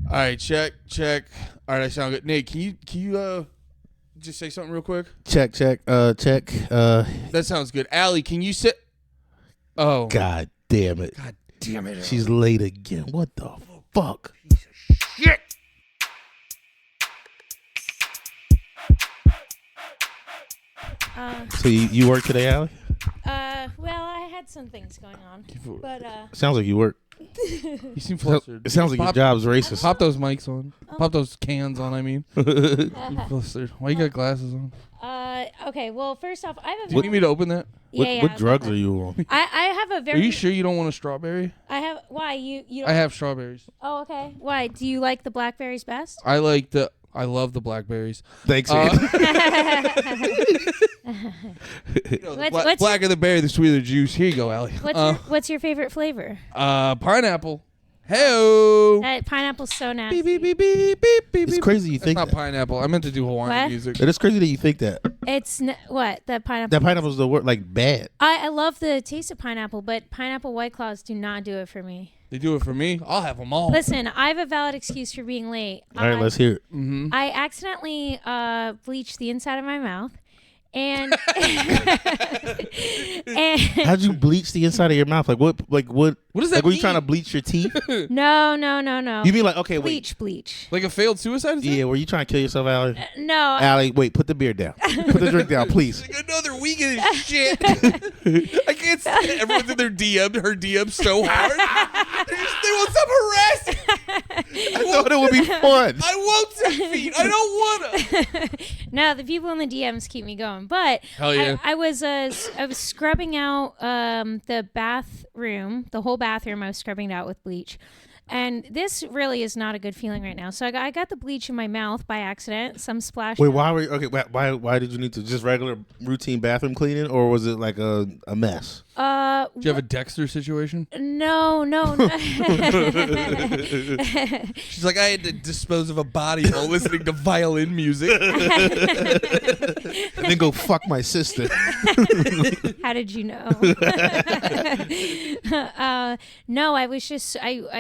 All right, check. All right, I sound good. Nate, can you just say something real quick? Check. That sounds good. Allie, can you sit? Oh. God damn it. She's late again. What the fuck? Piece of shit. So you work today, Allie? Well, I had some things going on, but Sounds like you work. You seem flustered. It sounds like your job's racist. Pop those mics on. Pop those cans on, I mean. You flustered. Why you got glasses on? Okay. Well, first off, I have a. Do you need me to open that? What drugs are you on? I have a very. Are you sure you don't want a strawberry? I have. Why you don't? I have strawberries. Oh, okay. Why do you like the blackberries best? I love the blackberries. Thanks, The blacker the berry, the sweeter the juice. Here you go, Allie. What's your favorite flavor? Pineapple. Hey-o. Pineapple's so nasty. Beep, beep, beep, beep, beep, It's crazy you That's think not that. pineapple. I meant to do Hawaiian What? music. It is crazy that you think that. It's what the pineapple. That pineapple's the word, like, bad. I love the taste of pineapple, but pineapple White Claws do not do it for me. They do it for me. I'll have them all. Listen, I have a valid excuse for being late. All right, let's hear it. Mm-hmm. I accidentally bleached the inside of my mouth, and How'd you bleach the inside of your mouth? Like what? What does that Like, were you mean? trying to bleach your teeth? no. You mean like, okay, wait. Bleach. Like a failed suicide? Yeah, were you trying to kill yourself, Allie? No. Allie, wait, put the beer down. Put the drink down, please. Like another week of this shit. I can't stand it. Everyone's in their her DM so hard. They want some harassing. I thought it would be fun. I won't succeed. I don't want to. No, the people in the DMs keep me going. But Hell yeah. I was scrubbing out the bathroom, the whole bathroom. I was scrubbing it out with bleach. And this really is not a good feeling right now. So I got the bleach in my mouth by accident. Some splash. Wait, why were you, okay? Why did you need to just regular routine bathroom cleaning, or was it like a mess? Do you have a Dexter situation? No. She's like, I had to dispose of a body while listening to violin music. And then go fuck my sister. How did you know? No, I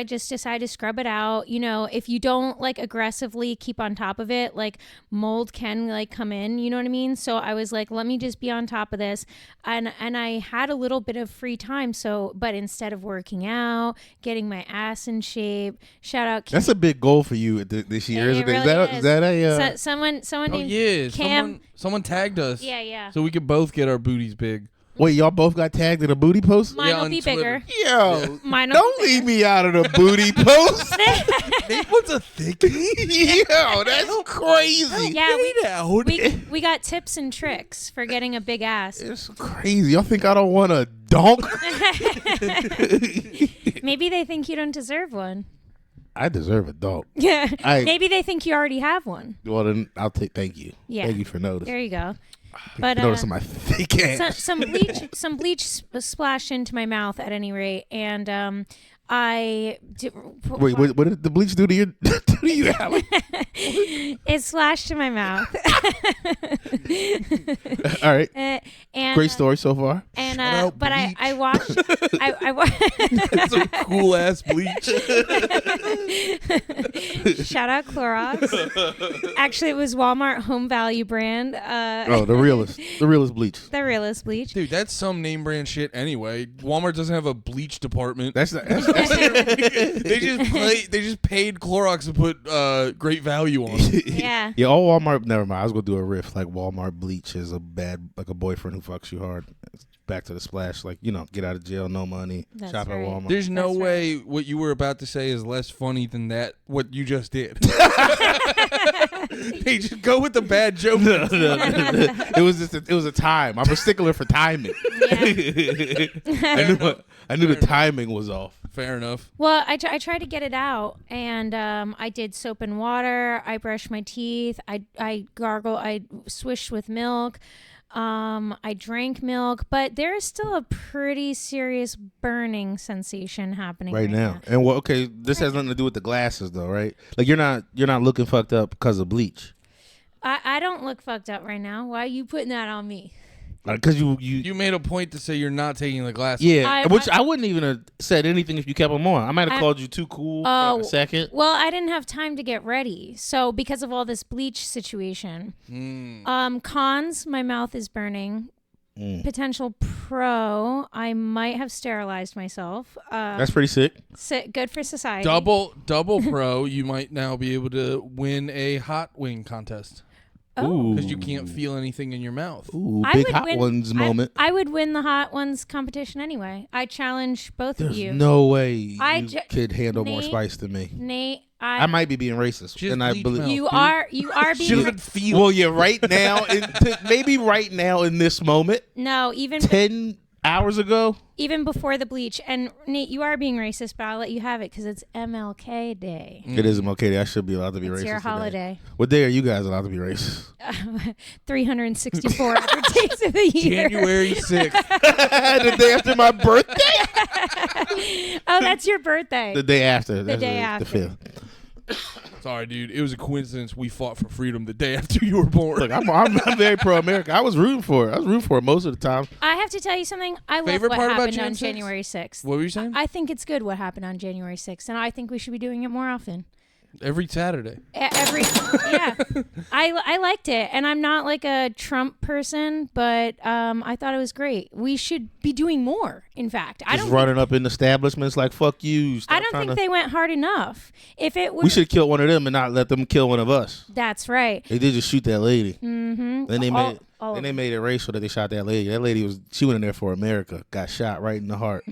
just decided to scrub it out. You know, if you don't like aggressively keep on top of it, like mold can like come in, you know what I mean? So I was like, let me just be on top of this. And I had a little bit of free time. So, but instead of working out, getting my ass in shape, shout out. That's a big goal for you this year, isn't it? Really Is that a? Someone named Yeah. Cam. Someone tagged us. Yeah. So we could both get our booties big. Wait, y'all both got tagged in a booty post? Mine will on be Twitter. bigger. Yo, Mine will don't be leave me out of the booty post. Nate wants a thickie? Yo, that's crazy. Yeah, out. we got tips and tricks for getting a big ass. It's crazy. Y'all think I don't want a donk? Maybe they think you don't deserve one. I deserve a donk. Yeah. Maybe they think you already have one. Well, then I'll take. Thank you. Yeah. Thank you for noticing. There you go. But Noticing my thick ass. some bleach splashed into my mouth at any rate, and I Wait, what did the bleach do to you? Allie? it splashed in my mouth. All right. And Great story so far. And out but bleach. I washed. I That's some cool ass bleach. Shout out Clorox. Actually, it was Walmart Home Value brand. The realest bleach. The realest bleach. Dude, that's some name brand shit anyway. Walmart doesn't have a bleach department. That's they just paid Clorox to put great value on it. Yeah. Yeah, all Walmart. Never mind. I was gonna do a riff like Walmart bleach is a bad, like a boyfriend who fucks you hard. Back to the splash, like, you know, get out of jail, no money, That's shop right. at Walmart. There's no That's way what you were about to say is less funny than that. What you just did. Hey, just go with the bad joke. No. It was a time. I'm a stickler for timing. Yeah. I knew the timing was off. Fair enough. Well, I tried to get it out, and I did soap and water. I brushed my teeth. I gargle. I swished with milk. I drank milk, but there is still a pretty serious burning sensation happening Right now. And well, okay, this has nothing to do with the glasses though, right? Like you're not looking fucked up because of bleach. I don't look fucked up right now. Why are you putting that on me? Because You made a point to say you're not taking the glasses. Yeah, which I wouldn't even have said anything if you kept them on. I might have called you too cool for like a second. Well, I didn't have time to get ready. So because of all this bleach situation. Cons, my mouth is burning. Potential pro, I might have sterilized myself. That's pretty sick. Good for society. Double pro, you might now be able to win a hot wing contest. Oh. Because you can't feel anything in your mouth. Ooh, big hot ones moment. I would win the hot ones competition anyway. I challenge both of you. There's no way you could handle more Nate, spice than me. Nate, I might be being racist, and I believe you are being. Well, yeah, right now, maybe right now in this moment. No, even 10 hours ago. Even before the bleach. And Nate, you are being racist, but I'll let you have it because it's MLK Day. It is MLK Day. I should be allowed to be racist. It's your holiday. Today. What day are you guys allowed to be racist? 364 other days of the year. January 6th. The day after my birthday? Oh, that's your birthday. The day after. The day after. The 5th. Sorry, dude. It was a coincidence we fought for freedom the day after you were born. Look, I'm very pro-America. I was rooting for it. I was rooting for it most of the time. I have to tell you something. I love Favorite what part about happened on Jan 6th? January 6th. What were you saying? I think it's good what happened on January 6th, and I think we should be doing it more often. Every Saturday. I liked it, and I'm not like a Trump person, but I thought it was great. We should be doing more. In fact, Just running up in establishments like fuck you. I don't think they went hard enough. If it we should kill one of them and not let them kill one of us. That's right. They did just shoot that lady. Mm-hmm. Then they made it racial that they shot that lady. That lady she went in there for America. Got shot right in the heart.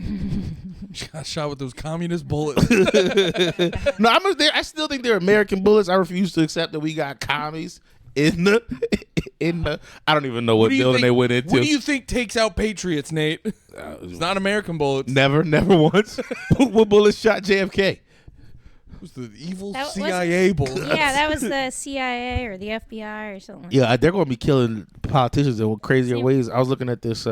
She got shot with those communist bullets. No, I still think they're American bullets. I refuse to accept that we got commies in the. I don't even know what building they went into. What do you think takes out patriots, Nate? It's not American bullets. Never once. What bullets shot JFK? It was the evil CIA bullets. Yeah, that was the CIA or the FBI or something. Yeah, they're going to be killing politicians in crazier ways. I was looking at this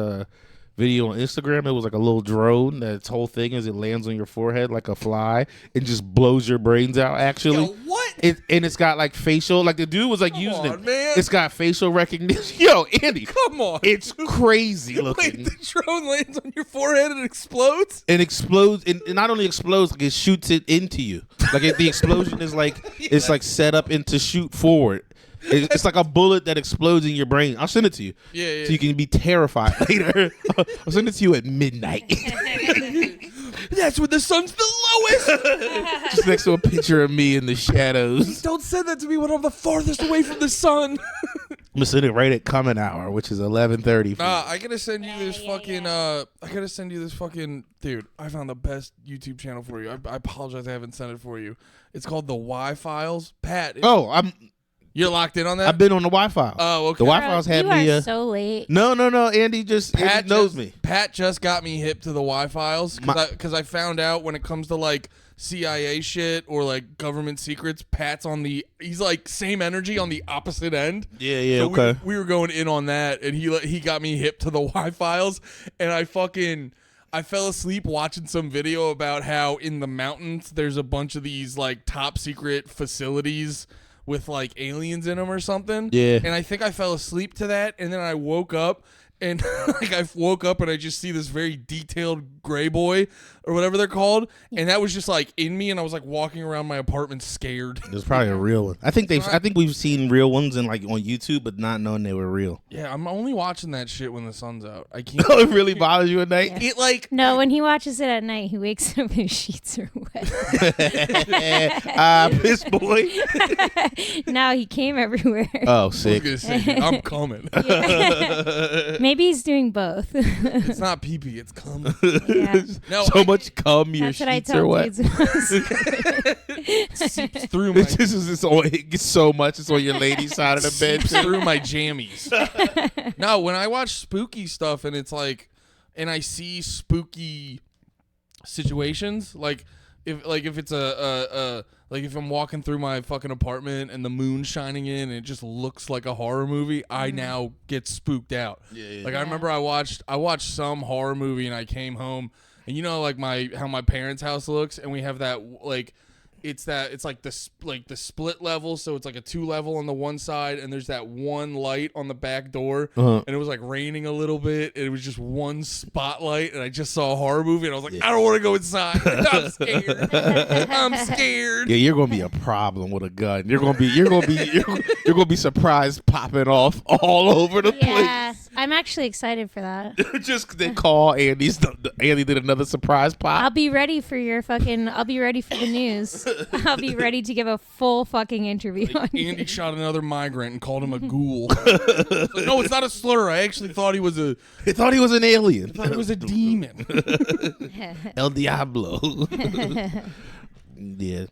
video on Instagram. It was like a little drone. Its whole thing is it lands on your forehead like a fly and just blows your brains out. Actually, yo, what? It's got like facial. Like the dude was like using it. Man. It's got facial recognition. Yo, Andy, come on. It's crazy looking. Wait, the drone lands on your forehead and explodes. And explodes, and not only explodes, like it shoots it into you. Like the explosion is like it's like set up into shoot forward. It's like a bullet that explodes in your brain. I'll send it to you. Yeah. So you can be terrified later. I'll send it to you at midnight. That's when the sun's the lowest. Just next to a picture of me in the shadows. Don't send that to me when I'm the farthest away from the sun. I'm gonna send it right at coming hour, which is 11:30. I gotta send you this fucking. I gotta send you this fucking. Dude, I found the best YouTube channel for you. I apologize, I haven't sent it for you. It's called the Y Files. Pat. You're locked in on that? I've been on the Wi-Fi. Oh, okay. The Wi-Fi's had me. You are so late. No. Andy knows me. Pat just got me hip to the Wi-Files because I found out when it comes to like CIA shit or like government secrets, Pat's on he's like same energy on the opposite end. Yeah, so okay. We were going in on that, and he got me hip to the Wi-Files, and I fell asleep watching some video about how in the mountains there's a bunch of these like top secret facilities with like aliens in them or something. Yeah. And I think I fell asleep to that, and then I woke up and I just see this very detailed gray boy or whatever they're called, and that was just like in me, and I was like walking around my apartment scared. There's probably a real one. I think we've seen real ones in like on YouTube, but not knowing they were real. Yeah, I'm only watching that shit when the sun's out. I can't. Oh, it really bothers you at night? Yeah. It like no, when he watches it at night, he wakes up his sheets are wet. Piss boy. No, he came everywhere. Oh, sick. I was gonna say, I'm coming. Maybe he's doing both. It's not pee-pee, it's coming. Yeah. No, so much cum, your that's what I sheets are tell wet. dudes. Seeps through my It gets so much. It's on your lady's side of the bed. seeps through my jammies. No, when I watch spooky stuff and it's like, and I see spooky situations, like if it's like if I'm walking through my fucking apartment and the moon's shining in and it just looks like a horror movie, I now get spooked out. Yeah. Like I remember I watched some horror movie and I came home and you know like how my parents' house looks, and we have that like it's like the split level, so it's like a 2 level on the one side, and there's that one light on the back door, and it was like raining a little bit, and it was just one spotlight, and I just saw a horror movie, and I was like, I don't want to go inside. I'm scared. I'm scared. Yeah, you're gonna be a problem with a gun. You're gonna be surprised popping off all over the place. I'm actually excited for that. Just they call Andy did another surprise pop. I'll be ready for the news. I'll be ready to give a full fucking interview on Andy shot another migrant and called him a ghoul. Like, no, it's not a slur. I actually thought he was an alien. I thought he was a demon. El Diablo. Yeah.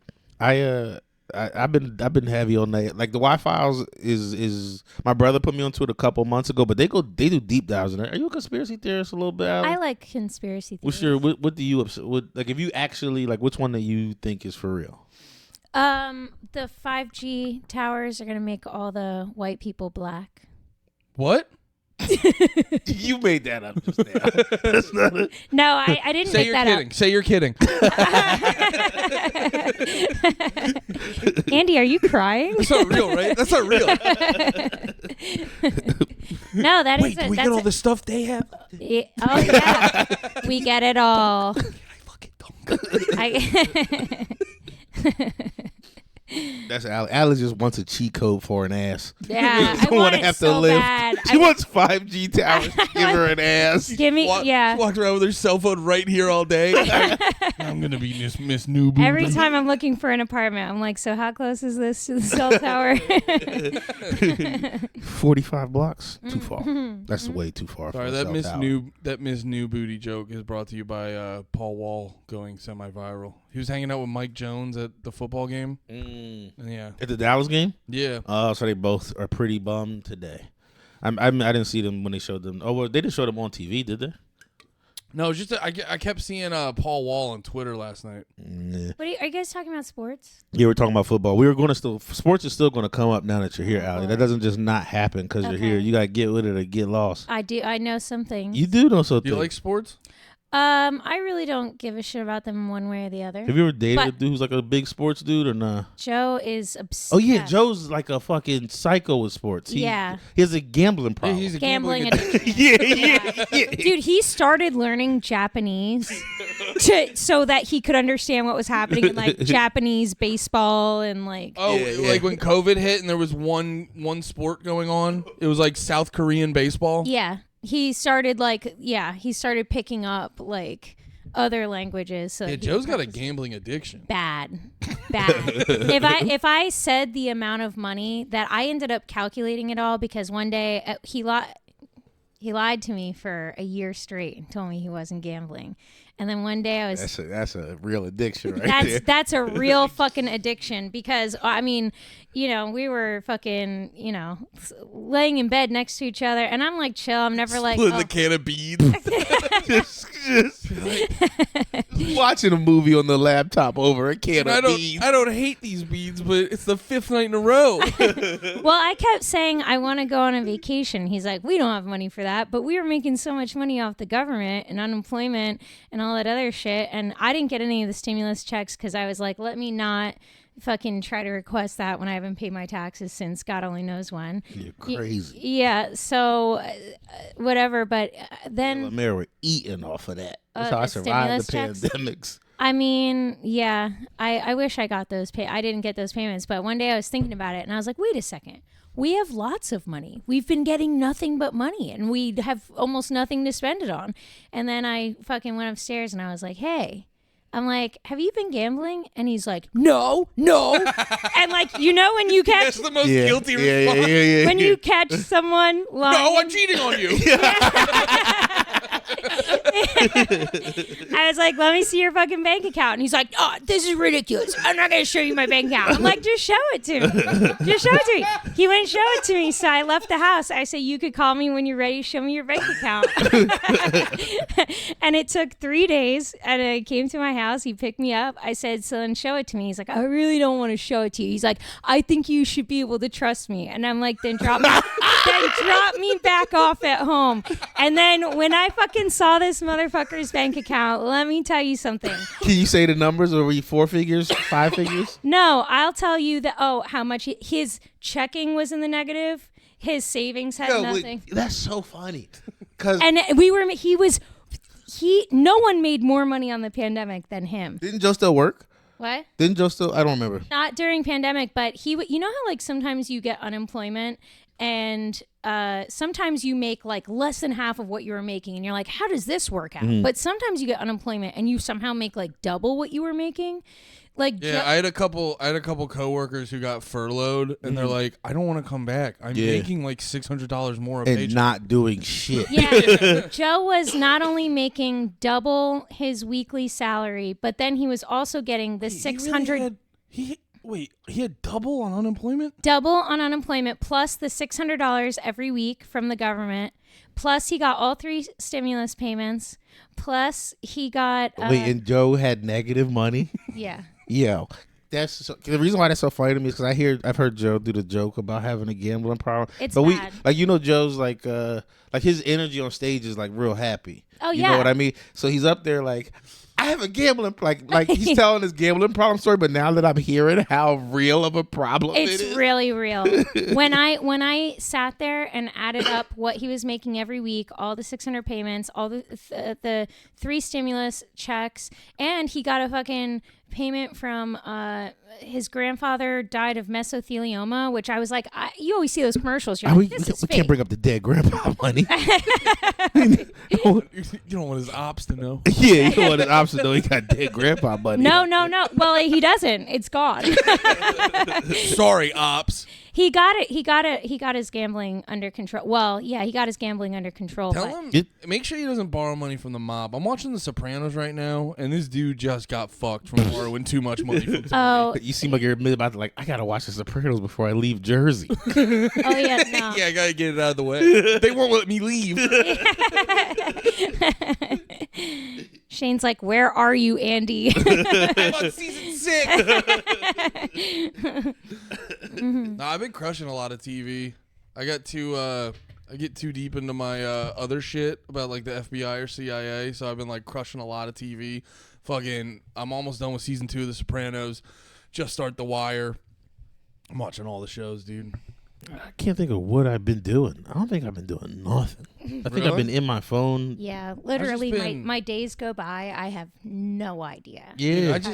I've been heavy on that. Like the Y-Files is my brother put me onto it a couple months ago, but they do deep dives in it. Are you a conspiracy theorist a little bit, Allie? I like conspiracy theories. What do you like if you actually like which one that you think is for real? The 5G towers are gonna make all the white people black. What? You made that up just now. That's not it. No, I didn't make that up. Say you're kidding. Andy, are you crying? That's not real, right? That's not real. No, that Wait, is. do we get all the stuff they have? Oh yeah, we get it all. That's Allie. Allie just wants a cheat code for an ass. Yeah, I want to have to live. Bad. She wants 5G towers to give her an ass. Give me, She walked around with her cell phone right here all day. I'm gonna be Miss New Boo. Every time I'm looking for an apartment, I'm like, so how close is this to the cell tower? 45 blocks. Too far. That's way too far. Sorry, that Miss New Booty joke is brought to you by Paul Wall going semi-viral. He was hanging out with Mike Jones at the football game. Yeah. At the Dallas game? Yeah. Oh, so they both are pretty bummed today. I didn't see them when they showed them. Oh, well, they didn't show them on TV, did they? No, just I kept seeing Paul Wall on Twitter last night. Yeah. Are you guys talking about sports? Yeah, we're talking about football. Sports is still going to come up now that you're here, Allie. That doesn't just not happen because you're here. You got to get with it or get lost. I do. I know some things. You do know something. Do you like sports? I really don't give a shit about them one way or the other. Have you ever dated a dude who's like a big sports dude or nah? Joe is obsessed. Oh yeah, Joe's like a fucking psycho with sports. He has a gambling problem. He's a gambling addiction. yeah. Dude, he started learning Japanese so that he could understand what was happening in like Japanese baseball and like. Oh, like when COVID hit and there was one sport going on, it was like South Korean baseball. Yeah. He started picking up like other languages. So Joe's got a gambling addiction. Bad. If I said the amount of money that I ended up calculating it all because one day he lied to me for a year straight and told me he wasn't gambling. And then one day I was... That's a real addiction there. That's a real fucking addiction because, I mean, we were fucking, laying in bed next to each other. And I'm like, chill. I'm never like... Splitting the can of beans. just watching a movie on the laptop over a can of beans. I don't hate these beans, but it's the 5th night in a row. Well, I kept saying I want to go on a vacation. He's like, we don't have money for that. But we were making so much money off the government and unemployment and all that other shit. And I didn't get any of the stimulus checks because I was like, let me not fucking try to request that when I haven't paid my taxes since God only knows when. You're crazy. Yeah. So whatever. But then LeMaire were eating off of that. That's how I survived the pandemics. I mean, yeah, I wish I got those I didn't get those payments, but one day I was thinking about it and I was like, wait a second. We have lots of money. We've been getting nothing but money and we have almost nothing to spend it on. And then I fucking went upstairs and I was like, hey, I'm like, have you been gambling? And he's like, no. And like, when you catch... That's the most guilty response. Yeah. When you catch someone lying... No, I'm cheating on you. I was like, let me see your fucking bank account. And he's like, oh, this is ridiculous. I'm not going to show you my bank account. I'm like, just show it to me. Just show it to me. He wouldn't show it to me. So I left the house. I said, you could call me when you're ready to show me your bank account. And it took 3 days. And I came to my house. He picked me up. I said, so then show it to me. He's like, I really don't want to show it to you. He's like, I think you should be able to trust me. And I'm like, then drop me back off at home. And then when I fucking saw this motherfucker motherfucker's bank account. Let me tell you something. Can you say the numbers? Or were you 4 figures, 5 figures? No, I'll tell you that. Oh, how much his checking was in the negative. His savings had nothing. That's so funny. And no one made more money on the pandemic than him. Didn't Joe still work? What? Didn't Joe still? I don't remember. Not during pandemic, but you know how like sometimes you get unemployment and sometimes you make like less than half of what you were making and you're like, how does this work out? But sometimes you get unemployment and you somehow make like double what you were making. Like I had a couple coworkers who got furloughed and they're like, I don't want to come back. I'm making like $600 more a paycheck. And not doing shit. Yeah. Joe was not only making double his weekly salary, but then he was also getting the $600. He had double on unemployment? Double on unemployment plus the $600 every week from the government. Plus he got all 3 stimulus payments. Plus he got and Joe had negative money? Yeah. Yo, the reason why that's so funny to me is because I've heard Joe do the joke about having a gambling problem. It's but bad. Joe's like his energy on stage is like real happy. Oh you yeah. know what I mean? So he's up there like, I have a gambling like he's telling his gambling problem story. But now that I'm hearing how real of a problem it's it is, really real. When I sat there and added up what he was making every week, all the 600 payments, all the 3 stimulus checks, and he got a fucking payment from his grandfather died of mesothelioma, which I was like, you always see those commercials. You're like, this is we fake. can't bring up the dead grandpa money. You don't want his ops to know. Yeah, you don't want his ops to know he got dead grandpa money. No. Well, he doesn't. It's gone. Sorry, ops. He got it. He got his gambling under control. Well, yeah, he got his gambling under control. Tell him. Make sure he doesn't borrow money from the mob. I'm watching The Sopranos right now, and this dude just got fucked from borrowing too much money from Tony. Oh, you seem like you're about to like, I gotta watch The Sopranos before I leave Jersey. Oh yeah, no. Yeah, I gotta get it out of the way. They won't let me leave. Shane's like, where are you, Andy? I'm on season 6. No, I've been crushing a lot of TV. I get too deep into my other shit about like the FBI or CIA, so I've been like crushing a lot of TV. I'm almost done with season 2 of The Sopranos. Just start The Wire. I'm watching all the shows, dude. I can't think of what I've been doing. I don't think I've been doing nothing. I think I've been in my phone. Yeah, literally, my days go by. I have no idea. Yeah, I've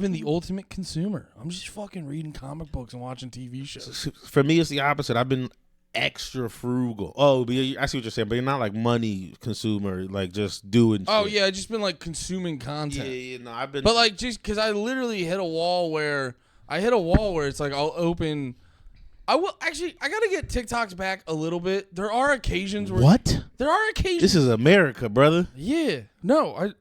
been the ultimate consumer. I'm just fucking reading comic books and watching TV shows. For me, it's the opposite. I've been extra frugal. Oh, but I see what you're saying, but you're not like money consumer, like just doing shit. Oh yeah, I just been like consuming content. Yeah, no, I've been. But like just because I literally hit a wall where it's like I'll open. I gotta get TikToks back a little bit. There are occasions where there are occasions. This is America, brother. Yeah. No,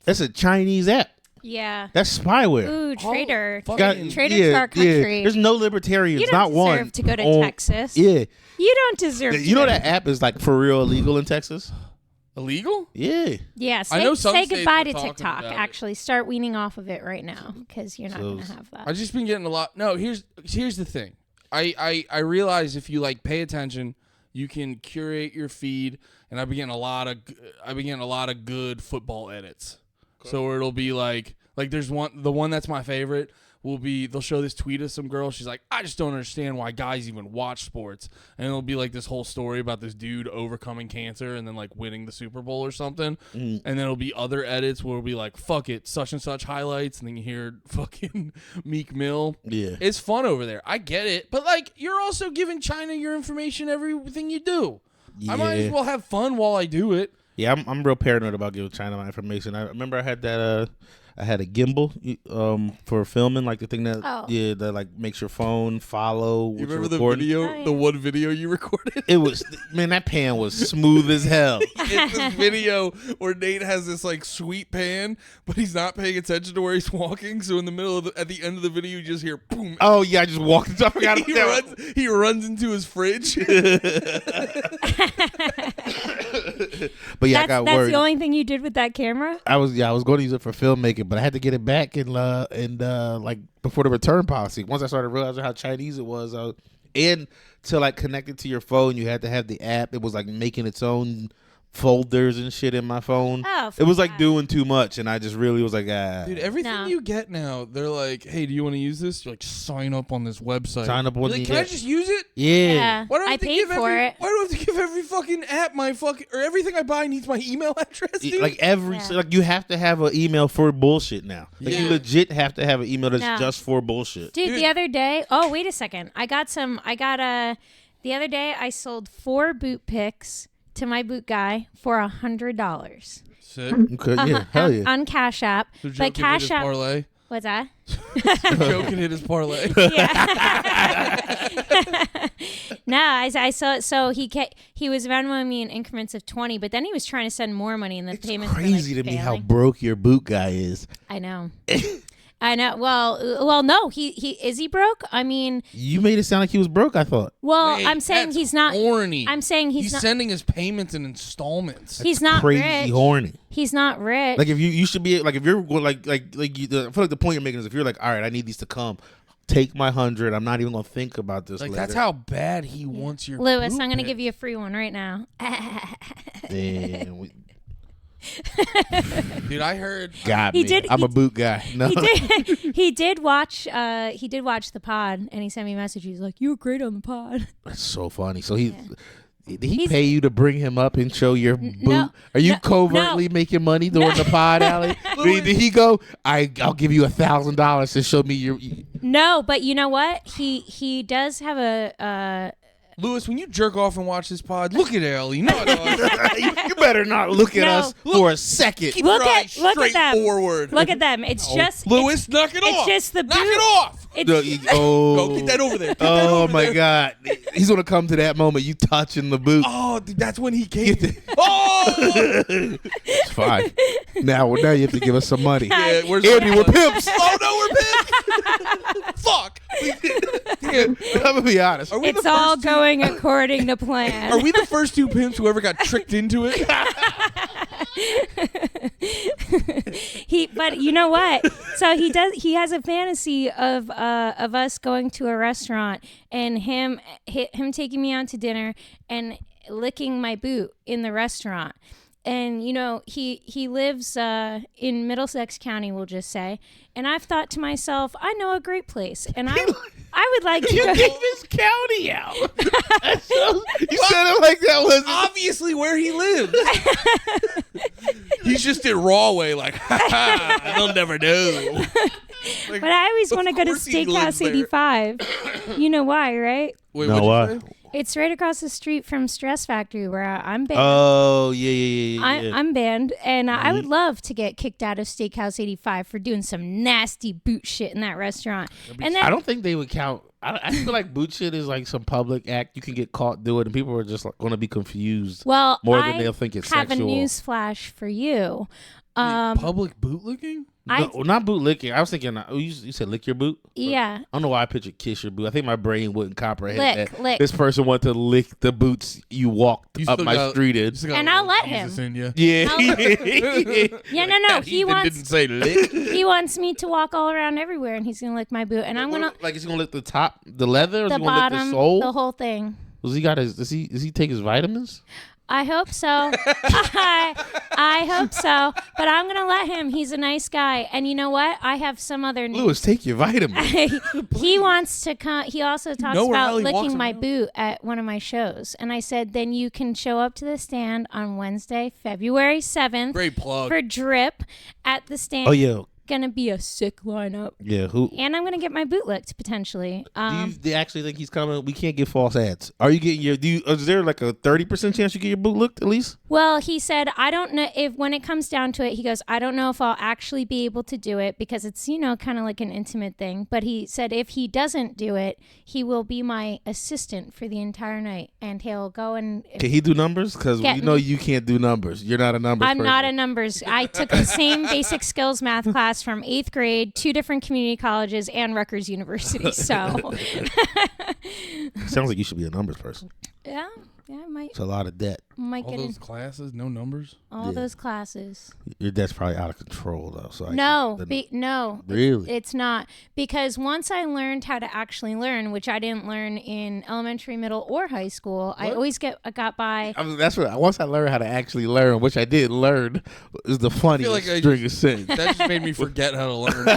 that's a Chinese app. Yeah. That's spyware. Ooh, traitor. Traitor to our country. Yeah. There's no libertarians. You don't not one. deserve to go to Texas. Yeah. You don't deserve. You know that app is like for real illegal in Texas. Illegal? Yeah. Yeah. Say goodbye to TikTok. Actually, start weaning off of it right now because you're not going to have that. I've just been getting a lot. No, here's the thing. I realize if you like pay attention, you can curate your feed, and I've been getting a lot of good football edits. Okay. So it'll be like there's the one that's my favorite will be they'll show this tweet of some girl. She's like, I just don't understand why guys even watch sports, and it'll be like this whole story about this dude overcoming cancer and then like winning the Super Bowl or something. And then it'll be other edits where it'll be like, fuck it, such and such highlights, and then you hear fucking Meek Mill. Yeah, it's fun over there. I get it, but like you're also giving China your information, everything you do. Yeah. I might as well have fun while I do it. Yeah, I'm real paranoid about giving China my information. I remember I had that. I had a gimbal for filming, like the thing that that like makes your phone follow. You remember the video, the one video you recorded? It was, man, that pan was smooth as hell. It's this video where Nate has this like sweet pan, but he's not paying attention to where he's walking. So in the middle of at the end of the video, you just hear boom. Oh yeah, I just walked into. I forgot he runs into his fridge. But yeah, I got worried. That's the only thing you did with that camera? I was going to use it for filmmaking, but I had to get it back and like before the return policy. Once I started realizing how Chinese it was, and to like connect it to your phone, you had to have the app. It was like making its own folders and shit in my phone. Oh, it was like God. doing too much, and I just really was like, Dude, everything No. you get now, they're like, hey, do you want to use this? You're like, sign up on this website. Sign up on You're like, the can I just use it? Yeah. Why do I, I have to paid give for every, it. Why do I have to give every fucking app my fucking, or everything I buy needs my email address, dude? Like like you have to have an email for bullshit now. Like you Yeah. legit have to have an email that's No. just for bullshit. Dude, the other day, oh, wait a second. The other day I sold 4 boot picks to my boot guy for $100. Sick. Okay, yeah, hell yeah. On Cash App. So Joe But can hit Cash his App. parlay. What's that? Joe can hit his parlay. No, I saw it. So he was Venmoing me in increments of 20, but then he was trying to send more money, and the It's payments crazy were, to like, me how failing. broke your boot guy is. I know. I know. Well, no. He is he broke? I mean, You made it sound like he was broke, I thought. well, Wait, I'm saying that's he's not. horny. I'm saying he's not. sending his payments in installments. He's not Crazy rich. horny. He's not rich. Like if you should be like if you're going like you, I feel like the point you're making is if you're like, all right, I need these to come, take my 100. I'm not even gonna think about this. Like later. that's how bad he wants your Lewis, boot I'm gonna pick. give you a free one right now. Damn, Dude, I heard. got He me. did- I'm he- a boot guy. No, He did watch the pod, and he sent me a message. He's like, "You were great on the pod." that's so funny. So he. Did he He's- pay you to bring him up and show your boot? no, Are you no, covertly making money during the pod, Allie? Did he go? I'll give you $1,000 to show me your. No, but you know what? He does have a. Lewis, when you jerk off and watch this pod, look at Allie. Not us. You better not look at No. us for a second. Keep Look your at- eyes look at straight them. forward. Look at them. It's just Lewis, knock it it's off. just the knock boot. it off. It's, No, Go, get that over there. Get that Oh over my there. God! He's gonna come to that moment. You touching the boot? Oh, dude, that's when he came. Oh, It's fine. Now you have to give us some money. yeah, where's Andy, the we're money? pimps. Oh no, we're pimps. Fuck. Damn. I'm gonna be honest. Are we it's the all first two- going according to plan. Are we the first 2 pimps who ever got tricked into it? But you know what? So he has a fantasy of us going to a restaurant and him taking me out to dinner and licking my boot in the restaurant. And you know, he lives in Middlesex County, we'll just say. And I've thought to myself, I know a great place, and I would like to You go. gave his county out. You said it like that was. Obviously, where he lives. He's just in raw way, like, ha ha, they'll never know. Like, But I always of want to go to course he lives Steakhouse there. 85. You know why, right? Wait, No, what'd you say? It's right across the street from Stress Factory, where I'm banned. Oh yeah. I'm banned, and I would love to get kicked out of Steakhouse 85 for doing some nasty boot shit in that restaurant. And then I don't think they would count. I feel like boot shit is like some public act you can get caught doing, and people are just like going to be confused. well, more I than they'll think it's have sexual. a news flash for you. Public bootlicking? I No, not boot licking. I was thinking you said lick your boot. yeah. I don't know why I pictured kiss your boot. I think my brain wouldn't comprehend Lick, that lick. this person wanted to lick the boots you walked You up still my got- street in. You still got And a I'll little let him. Jesus in ya. Yeah. Yeah, no. He Ethan wants didn't say lick. he wants me to walk all around everywhere, and he's gonna lick my boot, and I'm gonna Like, is he gonna lick the top, the leather, or is the he gonna lick bottom, the sole? the whole thing. Does he got his? Does he take his vitamins? I hope so. I hope so. But I'm gonna let him. He's a nice guy, and you know what? I have some other news. Lewis, take your vitamins. He wants to come. He also talks know where about Allie walks licking my around? boot at one of my shows, and I said, then you can show up to the stand on Wednesday, February 7th, Great plug. for Drip at the stand. Oh yeah, Gonna be a sick lineup, yeah. Who? and I'm gonna get my boot licked potentially. Do you actually think he's coming? We can't get false ads. Are you getting your? Is there like a 30% chance you get your boot licked at least? Well, he said, I don't know if when it comes down to it, he goes, I don't know if I'll actually be able to do it because it's, you know, kind of like an intimate thing. But he said if he doesn't do it, he will be my assistant for the entire night, and he'll go and. Can he do numbers? Because Get we know me. you can't do numbers. You're not a numbers. I'm person. not a numbers. I took the same basic skills math class from 8th grade, 2 different community colleges, and Rutgers University. So, Sounds like you should be a numbers person. yeah. Yeah, I might. It's a lot of debt. Might All get those in classes, no numbers. all those classes. Your debt's probably out of control though. So No, no, really, it's not, because once I learned how to actually learn, which I didn't learn in elementary, middle, or high school, I always got by. that's what. Once I learned how to actually learn, which I did learn, is the funniest like string of sentence. That just made me forget how to learn.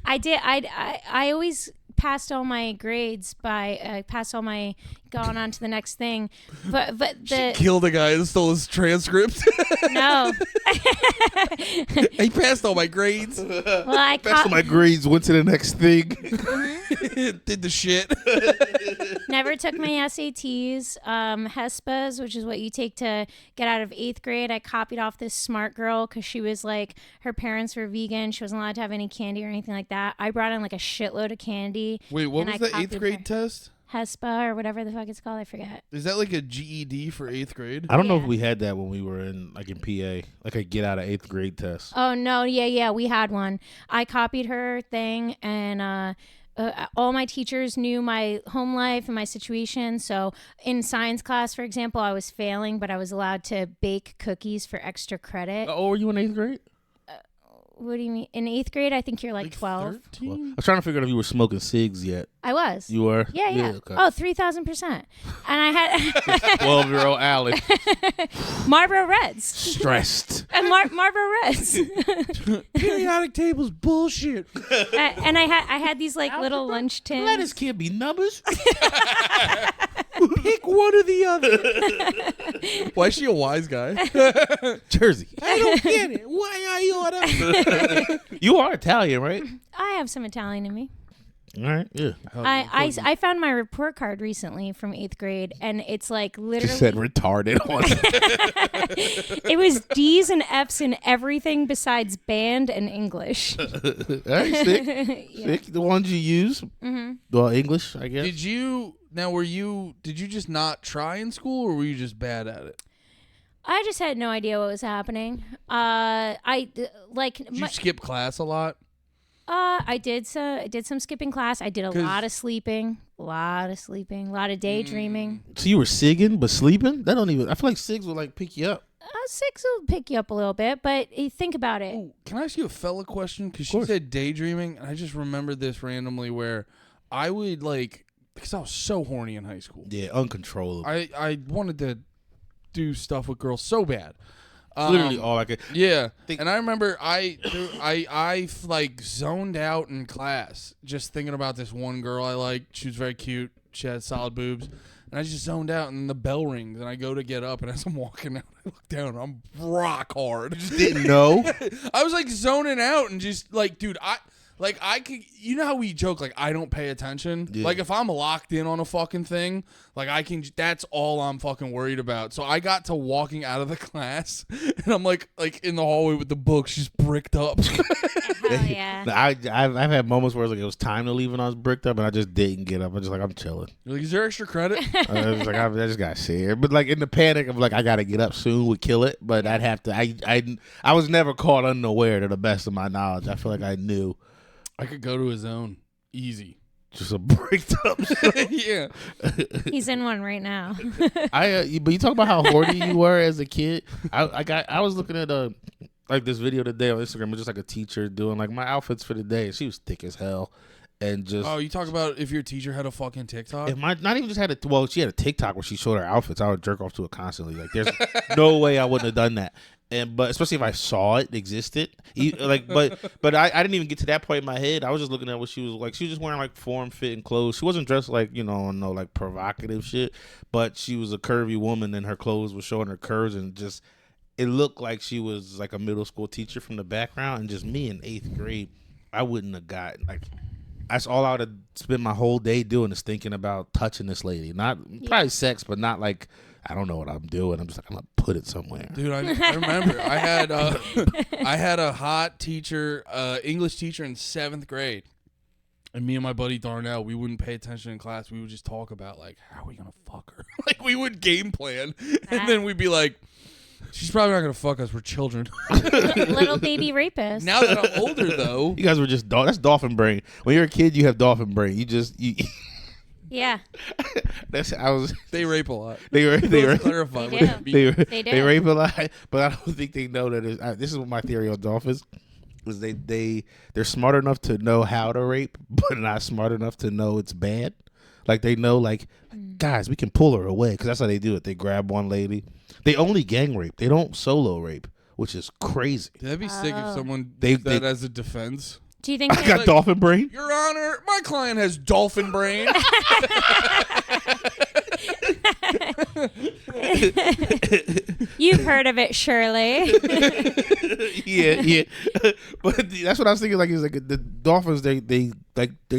I did. I always passed all my grades by passed all my going on to the next thing, but She killed a guy and stole his transcript. no. He passed all my grades. Well, I Passed all my grades. Went to the next thing. Did the shit. never took my SATs. HESPAs, which is what you take to get out of 8th grade. I copied off this smart girl because she was like, her parents were vegan. She wasn't allowed to have any candy or anything like that. I brought in like a shitload of candy. Wait, what and was I the 8th copied grade her. test? HESPA or whatever the fuck it's called. I forget. Is that like a GED for 8th grade? I don't know Yeah. if we had that when we were in PA, like a get out of 8th grade test. Oh, no. Yeah. We had one. I copied her thing, and all my teachers knew my home life and my situation. So in science class, for example, I was failing, but I was allowed to bake cookies for extra credit. Oh, were you in 8th grade? What do you mean? In 8th grade, I think you're like 12. 13? Well, I was trying to figure out if you were smoking cigs yet. I was. You were? Yeah. Okay. Oh, 3,000%. And I had 12-year-old Allie. Marlboro Reds. Stressed. And Marlboro Reds. Periodic tables bullshit. And I had these like little lunch tins. Letters can't be numbers. Pick one or the other. Why is she a wise guy? Jersey. I don't get it. Why are you on that? You are Italian, right? I have some Italian in me. All right. Yeah. I found my report card recently from 8th grade, and it's like literally. Just said retarded on it. It was D's and F's in everything besides band and English. All right, sick. Yeah. Sick. The ones you use. Mm-hmm. Well, English, I guess. Did you just not try in school, or were you just bad at it? I just had no idea what was happening. Did you skip class a lot? I did some skipping class. I did a lot of sleeping, a lot of daydreaming. So you were sigging but sleeping? That don't even. I feel like SIGs would like pick you up. 6 will pick you up a little bit, but think about it. Oh, can I ask you a fella question? Because she said daydreaming, and I just remembered this randomly where I would because I was so horny in high school. Yeah, uncontrollable. I wanted to do stuff with girls so bad. Literally all I could. Yeah, and I remember I like zoned out in class just thinking about this one girl I liked. She was very cute. She had solid boobs. And I just zoned out, and the bell rings, and I go to get up, and as I'm walking out, I look down, and I'm rock hard. Just didn't know. I was like zoning out, and just like, dude, I could, you know how we joke, like, I don't pay attention? Yeah. Like, if I'm locked in on a fucking thing, like, that's all I'm fucking worried about. So I got to walking out of the class, and I'm like in the hallway with the books just bricked up. Hell yeah. I've had moments where it was time to leave and I was bricked up, and I just didn't get up. I was just like, I'm chilling. You're like, is there extra credit? I was like, I just got scared. But like in the panic of like, I got to get up soon would kill it. But I'd have to, I was never caught unaware to the best of my knowledge. I feel like I knew. I could go to a zone. Easy. Just a bricked up. Yeah. He's in one right now. But you talk about how horny you were as a kid. I was looking at like this video today on Instagram. It was just like a teacher doing like my outfits for the day. She was thick as hell, and just you talk about if your teacher had a fucking TikTok. if not even just had she had a TikTok where she showed her outfits. I would jerk off to it constantly. Like there's no way I wouldn't have done that. But especially if I saw it existed, but I didn't even get to that point in my head. I was just looking at what she was like. She was just wearing like form-fitting clothes. She wasn't dressed like no like provocative shit, but she was a curvy woman and her clothes were showing her curves, and just it looked like she was like a middle school teacher from the background. And just me in 8th grade, I wouldn't have gotten like. That's all I would have spent my whole day doing is thinking about touching this lady. Probably sex, but not like. I don't know what I'm doing. I'm just like, I'm going to put it somewhere. Dude, I remember I had a hot teacher, English teacher in 7th grade. And me and my buddy Darnell, we wouldn't pay attention in class. We would just talk about, like, how are we going to fuck her? Like, we would game plan. And then we'd be like, she's probably not going to fuck us. We're children. Little baby rapist. Now that I'm older, though. You guys were just, that's dolphin brain. When you're a kid, you have dolphin brain. Yeah. They rape a lot. They rape. Clarify. They rape a lot, but I don't think they know that. This is what my theory on dolphins is. They're smart enough to know how to rape, but not smart enough to know it's bad. Like they know, like guys, we can pull her away because that's how they do it. They grab one lady. They only gang rape. They don't solo rape, which is crazy. That'd be sick if someone did that as a defense. Do you think I got dolphin brain? Your Honor, my client has dolphin brain. You've heard of it, surely. yeah. But that's what I was thinking. Like, it's like the dolphins. They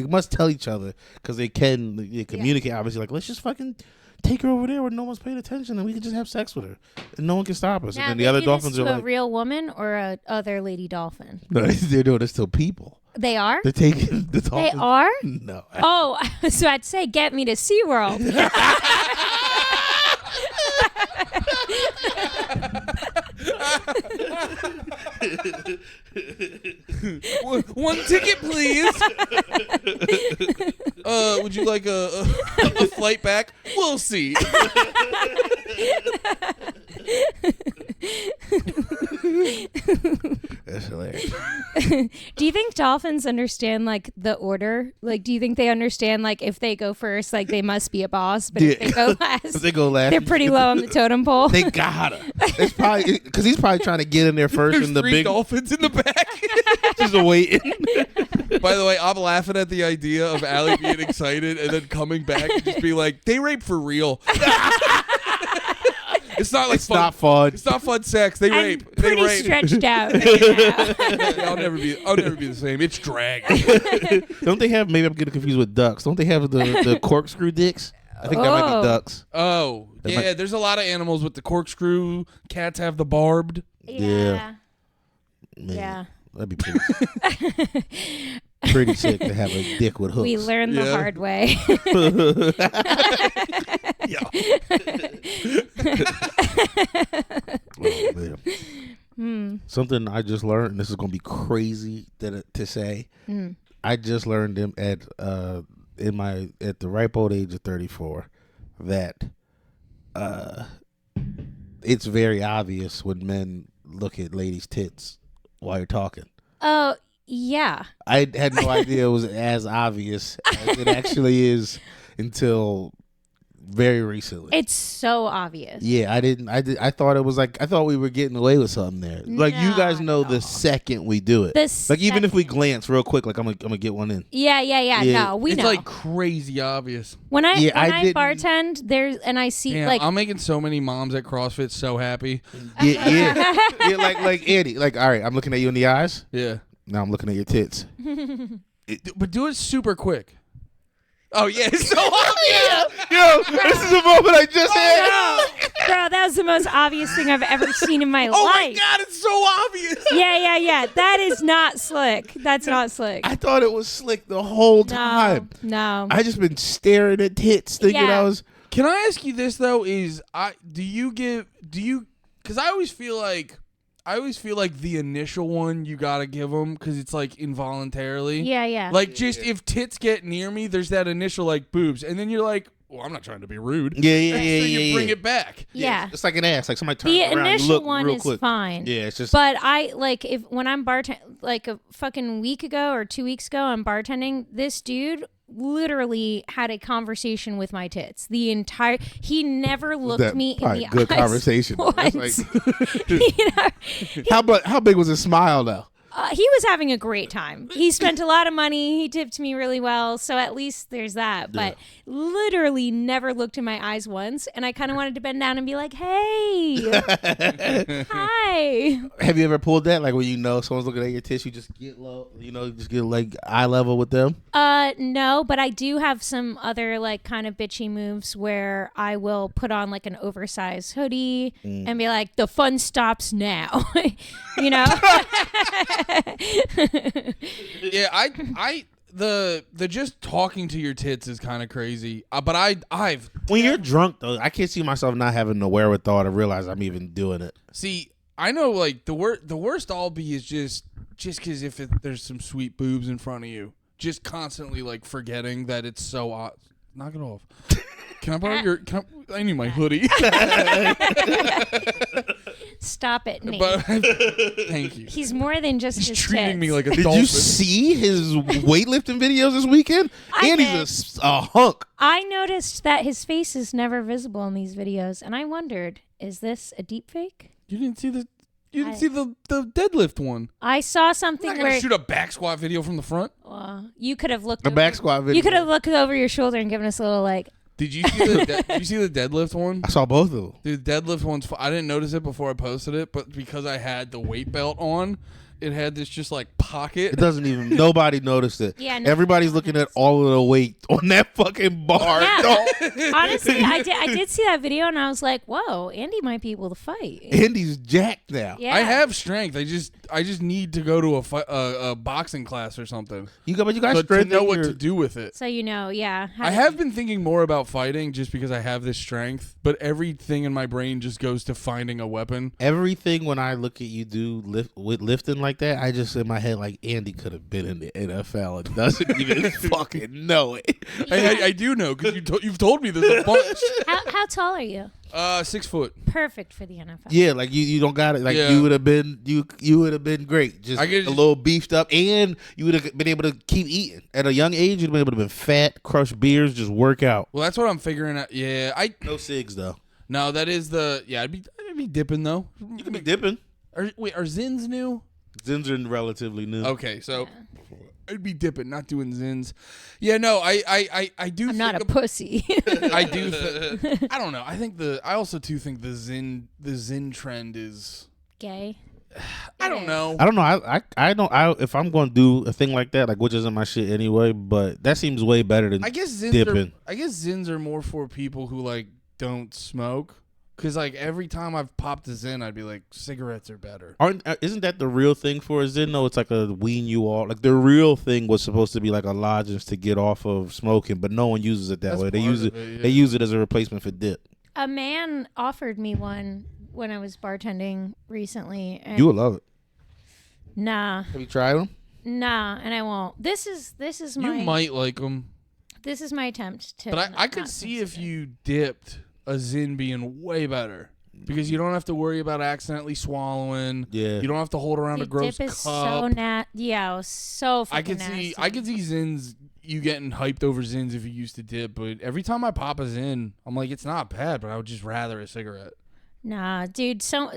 must tell each other because they communicate. Yeah. Obviously, like let's just fucking take her over there where no one's paying attention, and we can just have sex with her, and no one can stop us. Now, and then the other dolphins are like like a real woman or a other lady dolphin. No, they're doing this to people. They are? They're taking the dolphins. They are? No. Oh, so I'd say get me to SeaWorld. One ticket, please. Would you like a flight back? We'll see. That's hilarious. Do you think dolphins understand like the order? Like, do you think they understand like if they go first, like they must be a boss, but if they go last, if they go last, they're pretty low on the totem pole. They gotta. It's probably because he's probably trying to get in there first. There's in the three big dolphins in the back, just waiting. By the way, I'm laughing at the idea of Allie being excited and then coming back and just be like, "They rape for real." It's not like not fun. It's not fun sex. They rape. Pretty They rape. stretched out. Right now. I'll never be the same. It's drag. Don't they have? Maybe I'm getting confused with ducks. Don't they have the corkscrew dicks? I think that might be ducks. Oh, yeah. There's a lot of animals with the corkscrew. Cats have the barbed. Yeah. Man, Yeah. That'd be pretty sick to have a dick with hooks. We learned the hard way. Oh, man. Something I just learned, and this is gonna be crazy to say. I just learned them at the ripe old age of 34 that it's very obvious when men look at ladies' tits while you're talking. Oh, yeah. I had no idea it was as obvious as it actually is until very recently. It's so obvious. Yeah, I thought it was like, I thought we were getting away with something there. Like, you guys know the second we do it. Like, even if we glance real quick, like, I'm gonna get one in. Yeah. No, we know. It's like crazy obvious. When I bartend, and I see like I'm making so many moms at CrossFit so happy. Yeah. Like Eddie. Like, all right, I'm looking at you in the eyes. Yeah. Now I'm looking at your tits. But do it super quick. Oh yeah, it's so obvious. Yo, this is a moment I just had. Bro, that was the most obvious thing I've ever seen in my life. Oh my god, it's so obvious. Yeah. That is not slick. That's not slick. I thought it was slick the whole time. No. I just been staring at tits, thinking I was. Can I ask you this though? Because I always feel like the initial one you gotta give them because it's like involuntarily. Yeah. Like if tits get near me, there's that initial like boobs, and then you're like, well, I'm not trying to be rude. Yeah. So you bring it back. Yeah. It's like an ass. Like somebody turns the around and initial look one real is quick. fine. Yeah, it's just. But I like when I'm like a fucking week ago or 2 weeks ago, I'm bartending. This dude literally had a conversation with my tits. He never looked me in the good eyes. Conversation. Once. Like, how big was his smile though? He was having a great time. He spent a lot of money. He tipped me really well. So at least there's that. But literally never looked in my eyes once. And I kind of wanted to bend down and be like, hey, hi. Have you ever pulled that? Like when you know someone's looking at your tits, you just get low, you just get like eye level with them? No, but I do have some other like kind of bitchy moves where I will put on like an oversized hoodie and be like, the fun stops now. You know? Yeah, the just talking to your tits is kind of crazy. But I've when you're drunk though, I can't see myself not having the wherewithal to realize I'm even doing it. See, I know like the worst I'll be is just because if there's some sweet boobs in front of you, just constantly like forgetting that it's so knock it off. Can I borrow your? I need my hoodie. Stop it, Nate. But thank you. He's more than just He's his treating tits. me like a Did dolphin. you see his weightlifting videos this weekend? Andy's a hunk. I noticed that his face is never visible in these videos, and I wondered, is this a deep fake? You didn't see the. You didn't see the deadlift one. I saw I'm something not where gonna shoot a back squat video from the front. you could have looked. The back squat video. You could have looked over your shoulder and given us a little like. Did you see the Did you see the deadlift one? I saw both of them. Dude, deadlift one's. I didn't notice it before I posted it, but because I had the weight belt on, it had this just like pocket. It doesn't even. Nobody noticed it. Yeah, no, Everybody's looking at all of the weight on that fucking bar. Yeah. Honestly, I did see that video and I was like, whoa, Andy might be able to fight. Andy's jacked now. Yeah. I have strength. I just need to go to a boxing class or something. You got To strength know in what your- to do with it. So how I have been thinking more about fighting just because I have this strength, but everything in my brain just goes to finding a weapon. Everything when I look at you do lifting like that, I just in my head like Andy could have been in the NFL and doesn't even fucking know it. I do know because you've told me this a bunch. How tall are you? 6 foot. Perfect for the NFL. Yeah, like you don't got it. Like Yeah. you would have been great. Just I could a just- little beefed up, and you would have been able to keep eating at a young age. You'd have been able to been fat, crush beers, just work out. Well, that's what I'm figuring out. Yeah, No cigs though. No, that is the. Yeah, I'd be dipping though. You can be dipping. Are Zins new? Zins are relatively new. Okay, so I'd be dipping, not doing Zins. Yeah, no, I do. I'm not a think pussy. I do. I don't know. I also too think the Zin trend is. Gay. I don't know. I don't know. I don't. If I'm going to do a thing like that, like which isn't my shit anyway, but that seems way better than I guess dipping. Zins are more for people who like don't smoke. Cause like every time I've popped a Zin, I'd be like, cigarettes are better. Isn't that the real thing for a Zin? No, it's like a wean you all. Like the real thing was supposed to be like a lozenge to get off of smoking, but no one uses it that That's way. They part use of it. it, They yeah. use it as a replacement for dip. A man offered me one when I was bartending recently. And You would love it. Nah, Have you tried them? nah, and I won't. This is my You might like them, this is my attempt to. but I could not see if consider. you dipped a Zin being way better. Because you don't have to worry about accidentally swallowing. Yeah. You don't have to hold around The a gross dip is cup. so yeah, it was so fucking I could nasty. see Zins, you getting hyped over Zins if you used to dip, but every time I pop a Zin, I'm like, it's not bad, but I would just rather a cigarette. Nah, dude. So,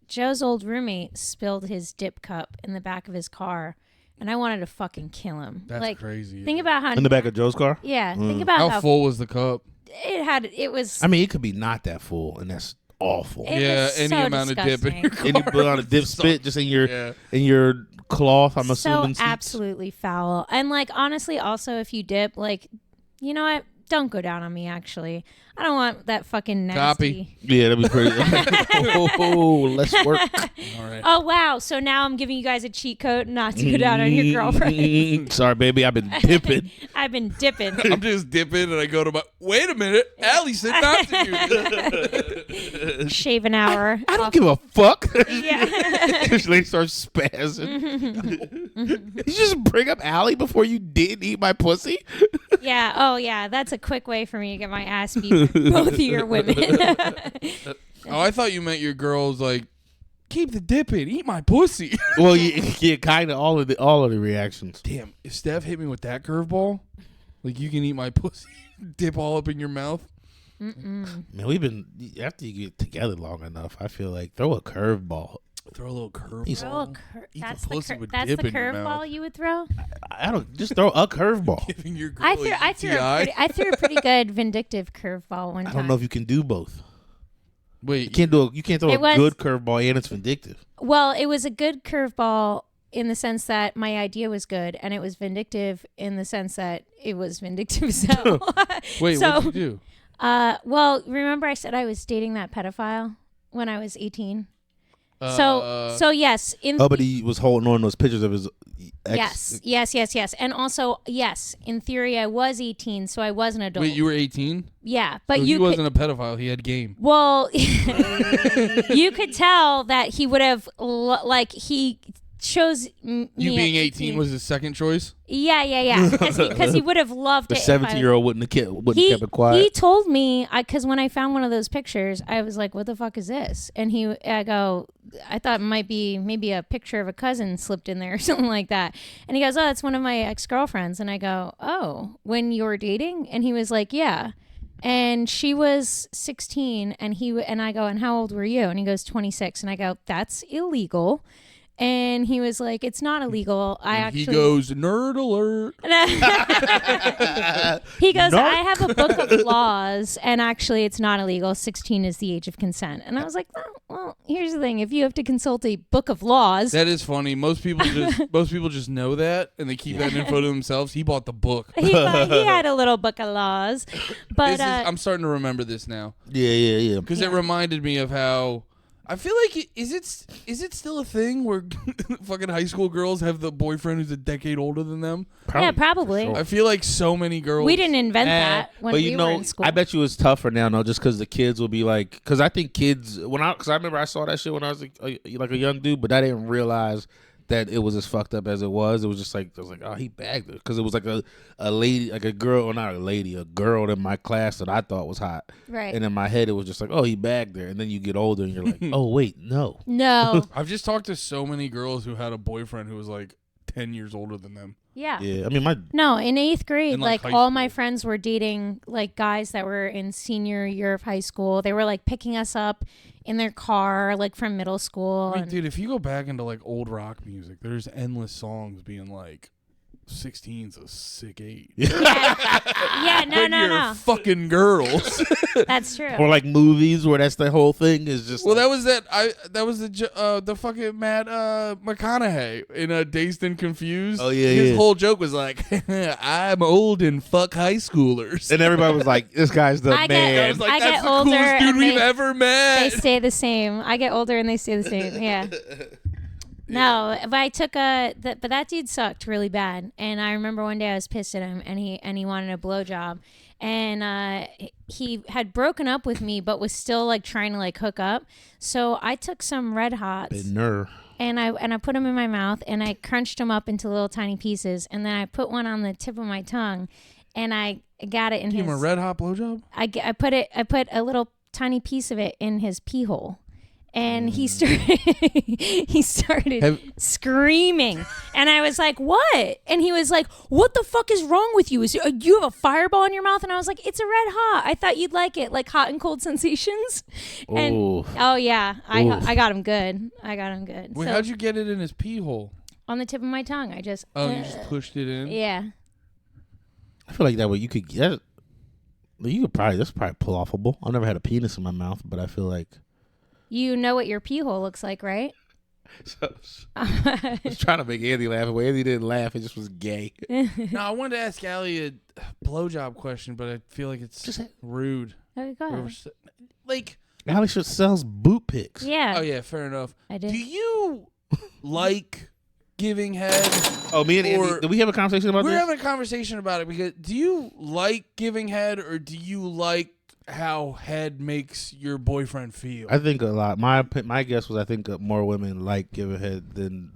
Joe's old roommate spilled his dip cup in the back of his car, and I wanted to fucking kill him. That's like, crazy. think about how In the back of Joe's car? yeah. Think about How how full was the cup? it was. I mean, it could be not that full, and that's awful. It Yeah, was any so amount of dip in your disgusting. And you put on a dip spit just in your Yeah. cloth, I'm so assuming. seats. absolutely foul. And like honestly, also if you dip, like, you know what? Don't go down on me. Actually, I don't want that fucking nasty. Copy. Yeah, that'd be pretty. Let's work. All right. Oh wow! So now I'm giving you guys a cheat code not to go down on your girlfriend. Sorry, baby, I've been dipping. I've been dipping. I'm just dipping and I go to my. Wait a minute, Allie said not to do this. Shave an hour. I don't give a fuck. Yeah. This lady starts spazzing. You just bring up Allie before you did eat my pussy? Yeah. Oh, yeah. That's a quick way for me to get my ass beat with both of your women. Oh, I thought you meant your girl's like, keep the dipping, eat my pussy. Well, yeah, kind of all of the reactions. Damn, if Steph hit me with that curveball, like you can eat my pussy, dip all up in your mouth. Man, we've been after you get together long enough. I feel like throw a curveball. Throw a little curveball. Eat the That's the pussy with that's dip the in your curveball mouth. you would throw. I don't just throw a curveball. Giving your girl I threw a pretty good vindictive curveball one I time. don't know if you can do both. Wait, You can't throw It a was- good curveball and it's vindictive. Well, it was a good curveball in the sense that my idea was good, and it was vindictive in the sense that it was vindictive. So, wait, so, what'd you do? well, remember I said I was dating that pedophile when I was 18. So yes, Oh, but he was holding on those pictures of his ex. yes, and also yes, in theory I was 18, so I was an adult. Wait, you were 18? Yeah, but So you he could, wasn't a pedophile. He had game. well, you could tell that he would have like he chose You being 18 was his second choice? Yeah. Because he would have loved The it. 17-year-old wouldn't have kept it quiet. He told me, because when I found one of those pictures, I was like, what the fuck is this? And I thought it might be maybe a picture of a cousin slipped in there or something like that. And he goes, oh, that's one of my ex-girlfriends. And I go, oh, when you were dating? And he was like, yeah. And she was 16, and I go, and how old were you? And he goes, 26. And I go, that's illegal. And he was like, it's not illegal. He goes, nerd alert. He goes, I have a book of laws, and actually it's not illegal. 16 is the age of consent. And I was like, well, here's the thing. If you have to consult a book of laws. That is funny. Most people just know that, and they keep that info to themselves. He bought the book. He had a little book of laws. But I'm starting to remember this now. Yeah. Because it reminded me of how... I feel like is it still a thing where fucking high school girls have the boyfriend who's a decade older than them? Probably. I feel like so many girls. We didn't invent that when we were in school. I bet you it's tougher now, no, just because the kids will be like, because I think kids because I remember I saw that shit when I was like a young dude, but I didn't realize that it was as fucked up as it was. It was just like, I was like, oh, he bagged her. Because it was like a lady, like a girl, or not a lady, a girl in my class that I thought was hot. Right. And in my head, it was just like, oh, he bagged her. And then you get older and you're like, oh, wait, no. No. I've just talked to so many girls who had a boyfriend who was like 10 years older than them. Yeah. Yeah. I mean, No, in 8th grade, like all school. my friends were dating like guys that were in senior year of high school. They were like picking us up in their car, like from middle school. I mean, dude, if you go back into like old rock music, there's endless songs being like 16's a sick age. Yeah, no. Fucking girls. That's true. Or like movies where that's the whole thing is just. Well, like, that was the fucking Matt McConaughey in Dazed and Confused. Oh yeah, his whole joke was like, "I'm old and fuck high schoolers," and everybody was like, "This guy's the I man." I was like, I "That's get the older coolest dude and we've they- ever met." They stay the same. I get older and they stay the same. Yeah. No, but I took but that dude sucked really bad. And I remember one day I was pissed at him, and he wanted a blowjob, and he had broken up with me, but was still like trying to like hook up. So I took some Red Hots. And I put them in my mouth, and I crunched them up into little tiny pieces, and then I put one on the tip of my tongue, and I got it in Give him a red hot blowjob. I put a little tiny piece of it in his pee hole. And he started screaming, and I was like, "What?" And he was like, "What the fuck is wrong with you? You have a fireball in your mouth?" And I was like, "It's a Red Hot. I thought you'd like it, like hot and cold sensations." And oh yeah, I got him good. Wait, how'd you get it in his pee hole? On the tip of my tongue. I just you just pushed it in. Yeah. I feel like that way you could get it. That's probably pull offable. I've never had a penis in my mouth, but I feel like. You know what your pee hole looks like, right? I was trying to make Andy laugh, but Andy didn't laugh. It just was gay. No, I wanted to ask Allie a blowjob question, but I feel like it's just rude. Oh, go ahead. Like, Allie should sells boot pics. Yeah. Oh yeah, fair enough. I did. Do you like giving head? Oh, me and Andy, did we have a conversation about this? We're having a conversation about it because do you like giving head or do you like how head makes your boyfriend feel? I think a lot. My guess was I think more women like giving head than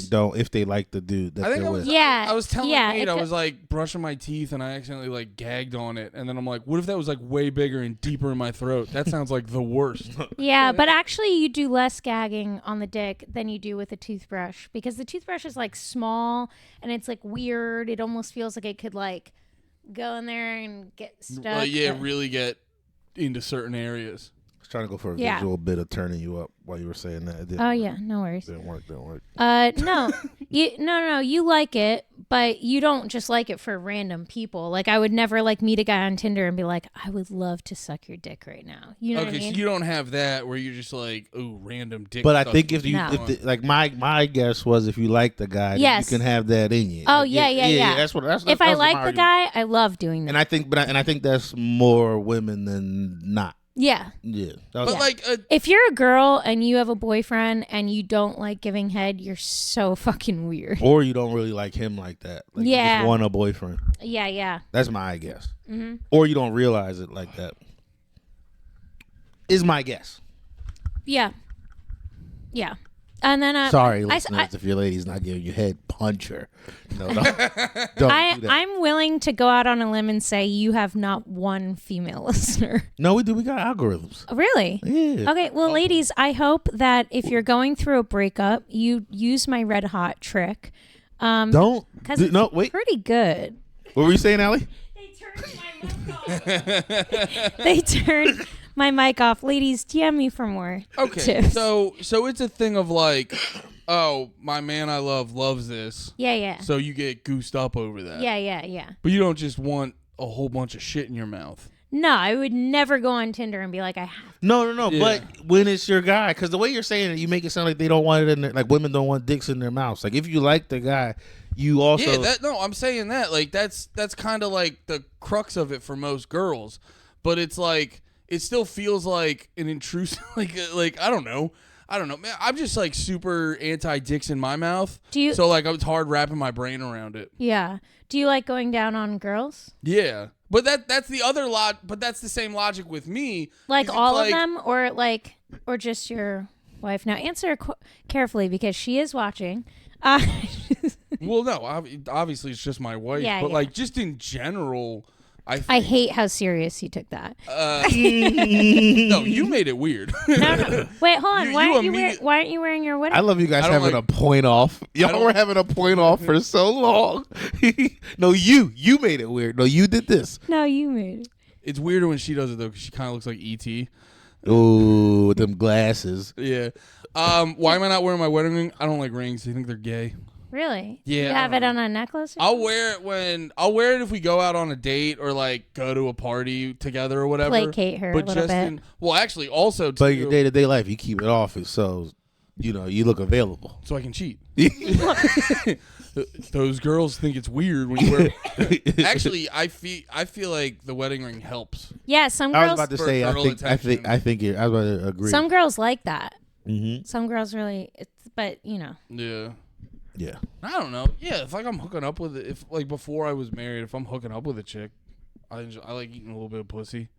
don't if they like the dude that they're with. Yeah. I was telling Nate, I was like brushing my teeth and I accidentally like gagged on it, and then I'm like, what if that was like way bigger and deeper in my throat? That sounds like the worst. Yeah, but actually you do less gagging on the dick than you do with a toothbrush, because the toothbrush is like small and it's like weird. It almost feels like it could like go in there and get stuck. Really get into certain areas. I was trying to go for a visual bit of turning you up while you were saying that. It didn't. Oh yeah, no worries. Didn't work. No, you like it, but you don't just like it for random people. Like I would never like meet a guy on Tinder and be like, I would love to suck your dick right now. You know what I mean? So you don't have that where you're just like, ooh, random dick. But I think like my guess was if you like the guy, yes, you can have that in you. Oh like, yeah. That's if I like the guy, I love doing that. And I think that's more women than not. Yeah. Yeah. But like, if you're a girl and you have a boyfriend and you don't like giving head, you're so fucking weird. Or you don't really like him like that. Like you just want a boyfriend. Yeah. That's my guess. Mm-hmm. Or you don't realize it like that. Is my guess. Yeah. And then sorry, listeners, if your lady's not giving you head, punch her. No, don't do that. I'm willing to go out on a limb and say you have not one female listener. No, we do. We got algorithms. Really? Yeah. Okay. Well, ladies, I hope that if you're going through a breakup, you use my red hot trick. Don't. Because it's pretty good. What were you saying, Allie? They turned my mic off. Ladies, DM me for more tips. So it's a thing of like, oh, my man I love loves this. Yeah. So you get goosed up over that. Yeah. But you don't just want a whole bunch of shit in your mouth. No, I would never go on Tinder and be like, I have. No. Yeah. But when it's your guy, because the way you're saying it, you make it sound like they don't want it in their, like women don't want dicks in their mouths. Like if you like the guy, you also. Yeah, I'm saying that. Like that's kind of like the crux of it for most girls. But it's like, it still feels like an intrusive, like I don't know. Man, I'm just like super anti dicks in my mouth. So like it's hard wrapping my brain around it. Yeah. Do you like going down on girls? Yeah. But that's the other but that's the same logic with me. Like all of them or just your wife? Now answer carefully because she is watching. Well, no, obviously it's just my wife, but like just in general, I hate how serious you took that. No, you made it weird. No. Wait, hold on. Why aren't you wearing your wedding? I love you guys having a point off. Y'all were having a point off for so long. No, you made it weird. No, you did this. No, you made it. It's weirder when she does it though, because she kind of looks like E.T. Ooh, with them glasses. Yeah. Why am I not wearing my wedding ring? I don't like rings. I think they're gay. Really? Yeah. You have it on a necklace? I'll wear it if we go out on a date or like go to a party together or whatever. Placate her but a little bit. Actually, also too. But your day-to-day life, you keep it off, so you look available. So I can cheat. Those girls think it's weird when you wear. Actually, I feel like the wedding ring helps. Yeah, some girls. I was about to say. I was about to agree. Some girls like that. Mm-hmm. Some girls really, but Yeah. Yeah. I don't know. Yeah, if like I'm hooking up with it, if like before I was married, if I'm hooking up with a chick, I like eating a little bit of pussy.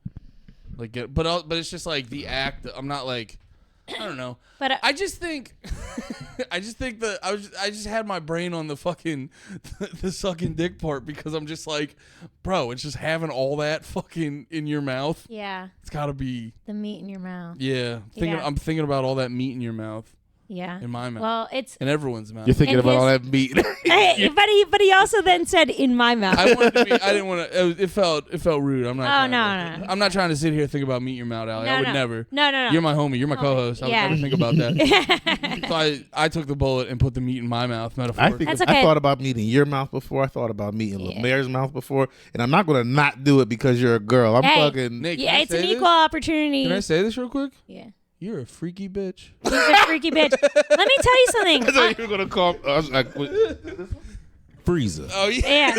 But it's just like the act. I'm not like, I don't know. But I just think I just had my brain on the fucking the sucking dick part because I'm just like, bro, it's just having all that fucking in your mouth. Yeah. It's got to be the meat in your mouth. Yeah. I'm thinking about all that meat in your mouth. Yeah. In my mouth. Well, it's in everyone's mouth. You're thinking about all that meat. Hey, but he also then said in my mouth. I didn't want to. It felt rude. I'm not. No. I'm not trying to sit here and think about meat in your mouth, Allie. I would never. No. You're my homie. You're my co-host. I would never think about that. So I took the bullet and put the meat in my mouth. Metaphorically. That's okay. I thought about meat in your mouth before. I thought about meat in LeMaire's mouth before, and I'm not gonna not do it because you're a girl. I'm fucking. Nick, yeah, it's an equal opportunity. Can I say this real quick? Yeah. You're a freaky bitch. He's a freaky bitch. Let me tell you something. I thought you were gonna call. I was like, Freezer. Oh yeah.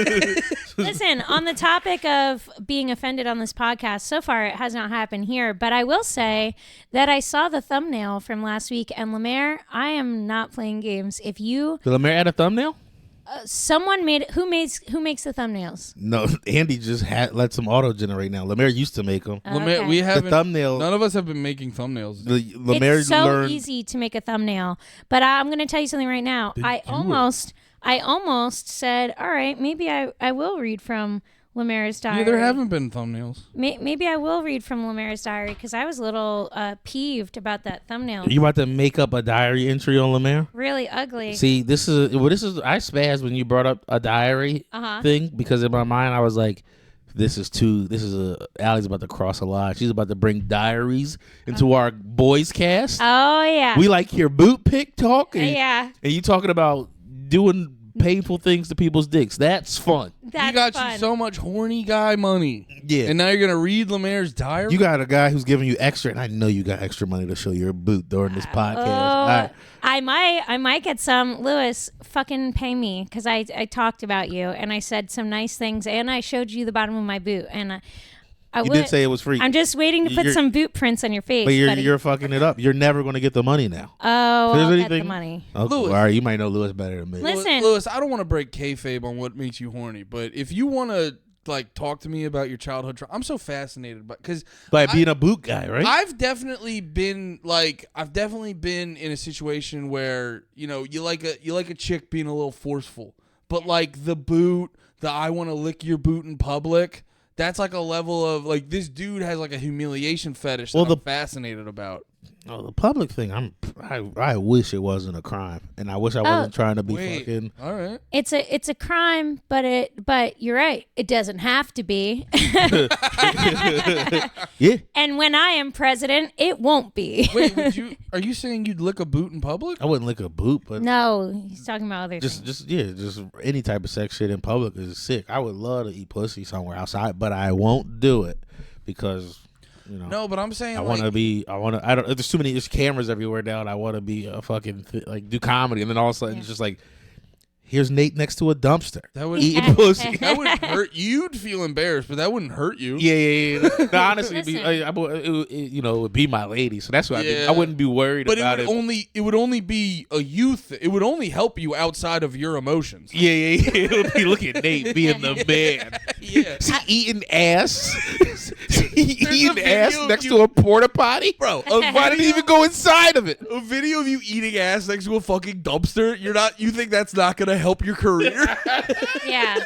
Listen, on the topic of being offended on this podcast, so far it has not happened here, but I will say that I saw the thumbnail from last week, and LeMaire, I am not playing games. If you did LeMaire add a thumbnail? Someone made it. Who makes the thumbnails? No, Andy just lets them auto generate now. LeMaire used to make them. LeMaire, okay. we haven't. The thumbnail. None of us have been making thumbnails. LeMaire it's so learned, easy to make a thumbnail, but I'm going to tell you something right now. I almost said, all right, maybe I will read from LeMaire's diary. Yeah, there haven't been thumbnails. Maybe I will read from LeMaire's diary because I was a little peeved about that thumbnail. You about to make up a diary entry on LeMaire? Really ugly. See, this is I spazzed when you brought up a diary thing because in my mind I was like, Allie's about to cross a line. She's about to bring diaries into our boys cast. Oh yeah. We like your boot pick talk. Yeah. And you talking about doing painful things to people's dicks. That's fun. He got you so much horny guy money. Yeah. And now you're going to read LeMaire's diary? You got a guy who's giving you extra, and I know you got extra money to show your boot during this podcast. I might get some. Lewis, fucking pay me because I talked about you and I said some nice things and I showed you the bottom of my boot and you did say it was free. I'm just waiting to put some boot prints on your face. But you're fucking it up. You're never going to get the money now. Oh, I'll get the money. Okay. Lewis, all right, you might know Lewis better than me. Listen, Lewis, I don't want to break kayfabe on what makes you horny, but if you want to like talk to me about your childhood trauma. I'm so fascinated because By being a boot guy, right? I've definitely been in a situation where, you know, you like a chick being a little forceful, but like the boot, the I want to lick your boot in public, that's like a level of like this dude has like a humiliation fetish that I'm fascinated about. Oh, the public thing. I wish it wasn't a crime, and I wish I wasn't trying to be fucking. All right. It's a crime, but you're right. It doesn't have to be. Yeah. And when I am president, it won't be. Wait, are you saying you'd lick a boot in public? I wouldn't lick a boot, but No, he's talking about other things. just any type of sex shit in public is sick. I would love to eat pussy somewhere outside, but I won't do it because. You know, No, but I'm saying there's too many, there's cameras everywhere now, and I want to be a fucking, do comedy, and then all of a sudden it's just like, here's Nate next to a dumpster. That would eating pussy. That wouldn't hurt. You'd feel embarrassed, but that wouldn't hurt you. Yeah. No, honestly, Listen. it would be my lady, so that's why I wouldn't be worried about it. But it would only be a youth. It would only help you outside of your emotions. Yeah. It would be, look at Nate being the man. Yeah. Is he eating ass? Eating ass of next you- to a porta potty? Bro, Why didn't he even go inside of it? A video of you eating ass next to a fucking dumpster. You think that's not gonna help your career? Yeah.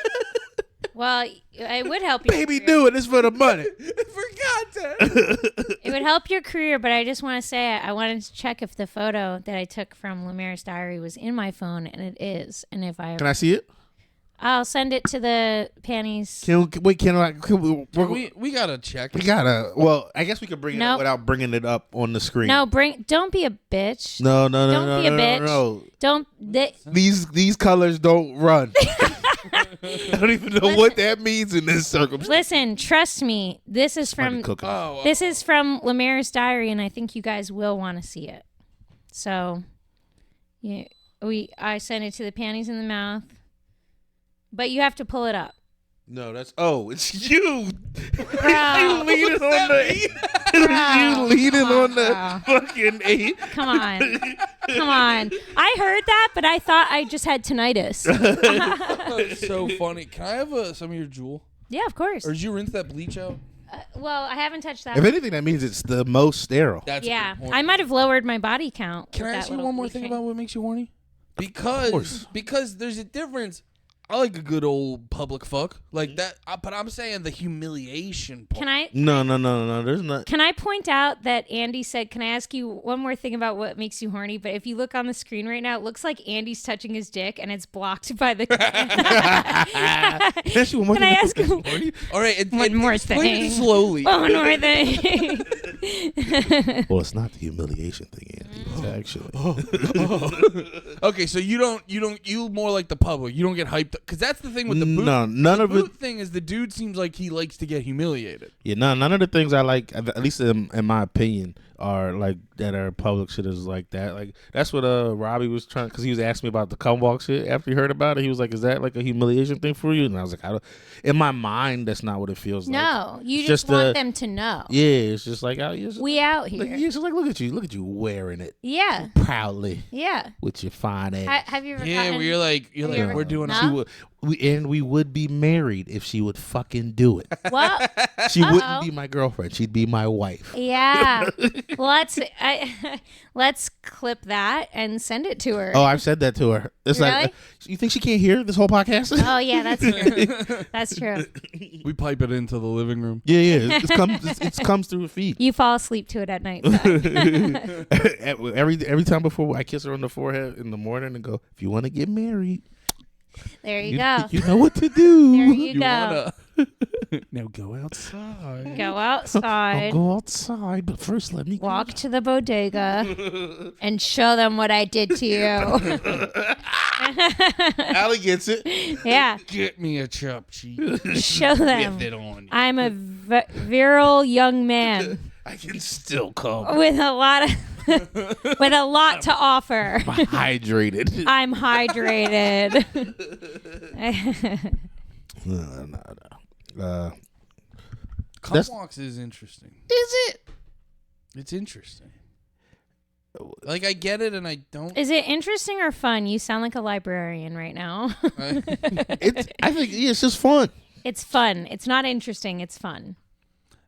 Well, it would help you. Baby, do it. It's for the money. For content. It would help your career, but I just want to say I wanted to check if the photo that I took from LeMaire's diary was in my phone, and it is. And if Can I see it? I'll send it to the panties. We gotta check. We gotta. Well, I guess we could bring it up Nope. without bringing it up on the screen. No, don't be a bitch. No. Don't be a bitch. No. Don't. These colors don't run. I don't even know what that means in this circumstance. Listen, trust me. This is from LeMaire's diary, and I think you guys will want to see it. So, yeah, I sent it to the Panties in the Mouth, but you have to pull it up. No, it's you. Bro. You leaning on the. You leaning on the fucking eight. Come on. I heard that, but I thought I just had tinnitus. That's so funny. Can I have some of your Jewel? Yeah, of course. Or did you rinse that bleach out? Well, I haven't touched that. If anything, that means it's the most sterile. That's Yeah, a good point. I might have lowered my body count. Can with I that ask you little one more thing bleaching. about what makes you horny? course. Because there's a difference. I like a good old public fuck like that, but I'm saying the humiliation part. Can I? No. There's not. Can I point out that Andy said, can I ask you one more thing about what makes you horny? But if you look on the screen right now, it looks like Andy's touching his dick and it's blocked by the... Can I ask you one more Can I thing? ask you All right, one more explain thing? it slowly. One more thing. Well, it's not the humiliation thing, Andy. It's actually. Okay, so you more like the public. You don't get hyped because that's the thing with the boot. No, none of boot it. thing is the dude seems like he likes to get humiliated. Yeah, none of the things I like, at least in my opinion, are like that are public shit is like that. Like that's what Robbie was trying, because he was asking me about the cum walk shit. After he heard about it, he was like, "Is that like a humiliation thing for you?" And I was like, "I don't." In my mind, that's not what it feels like. No, you It's just want them to know. Yeah, it's just like We out here. Like, yeah, it's just like look at you wearing it Yeah. proudly Yeah. with your fine ass. Have you ever Yeah, gotten... where you're like you ever- we're doing. No? We would be married if she would fucking do it. Well, She wouldn't be my girlfriend. She'd be my wife. yeah. Let's clip that and send it to her. Oh, I've said that to her. It's Really? like, you think she can't hear this whole podcast? Oh, yeah, that's true. That's true. We pipe it into the living room. Yeah. It comes through her feet. You fall asleep to it at night. every time before I kiss her on the forehead in the morning and go, if you want to get married, There you go. You know what to do. There you go. Now go outside. Go I'll outside. go outside, but first let me Walk to the bodega and show them what I did to you. Allie gets it. Yeah. Get me a chop cheek. Show them. With it on you. I'm a virile young man I can still come. with a lot to offer. I'm hydrated. I'm hydrated. Cum walks is interesting. Is it? It's interesting. Like I get it, and I don't. Is it interesting or fun? You sound like a librarian right now. I think it's just fun. It's fun. It's not interesting. It's fun.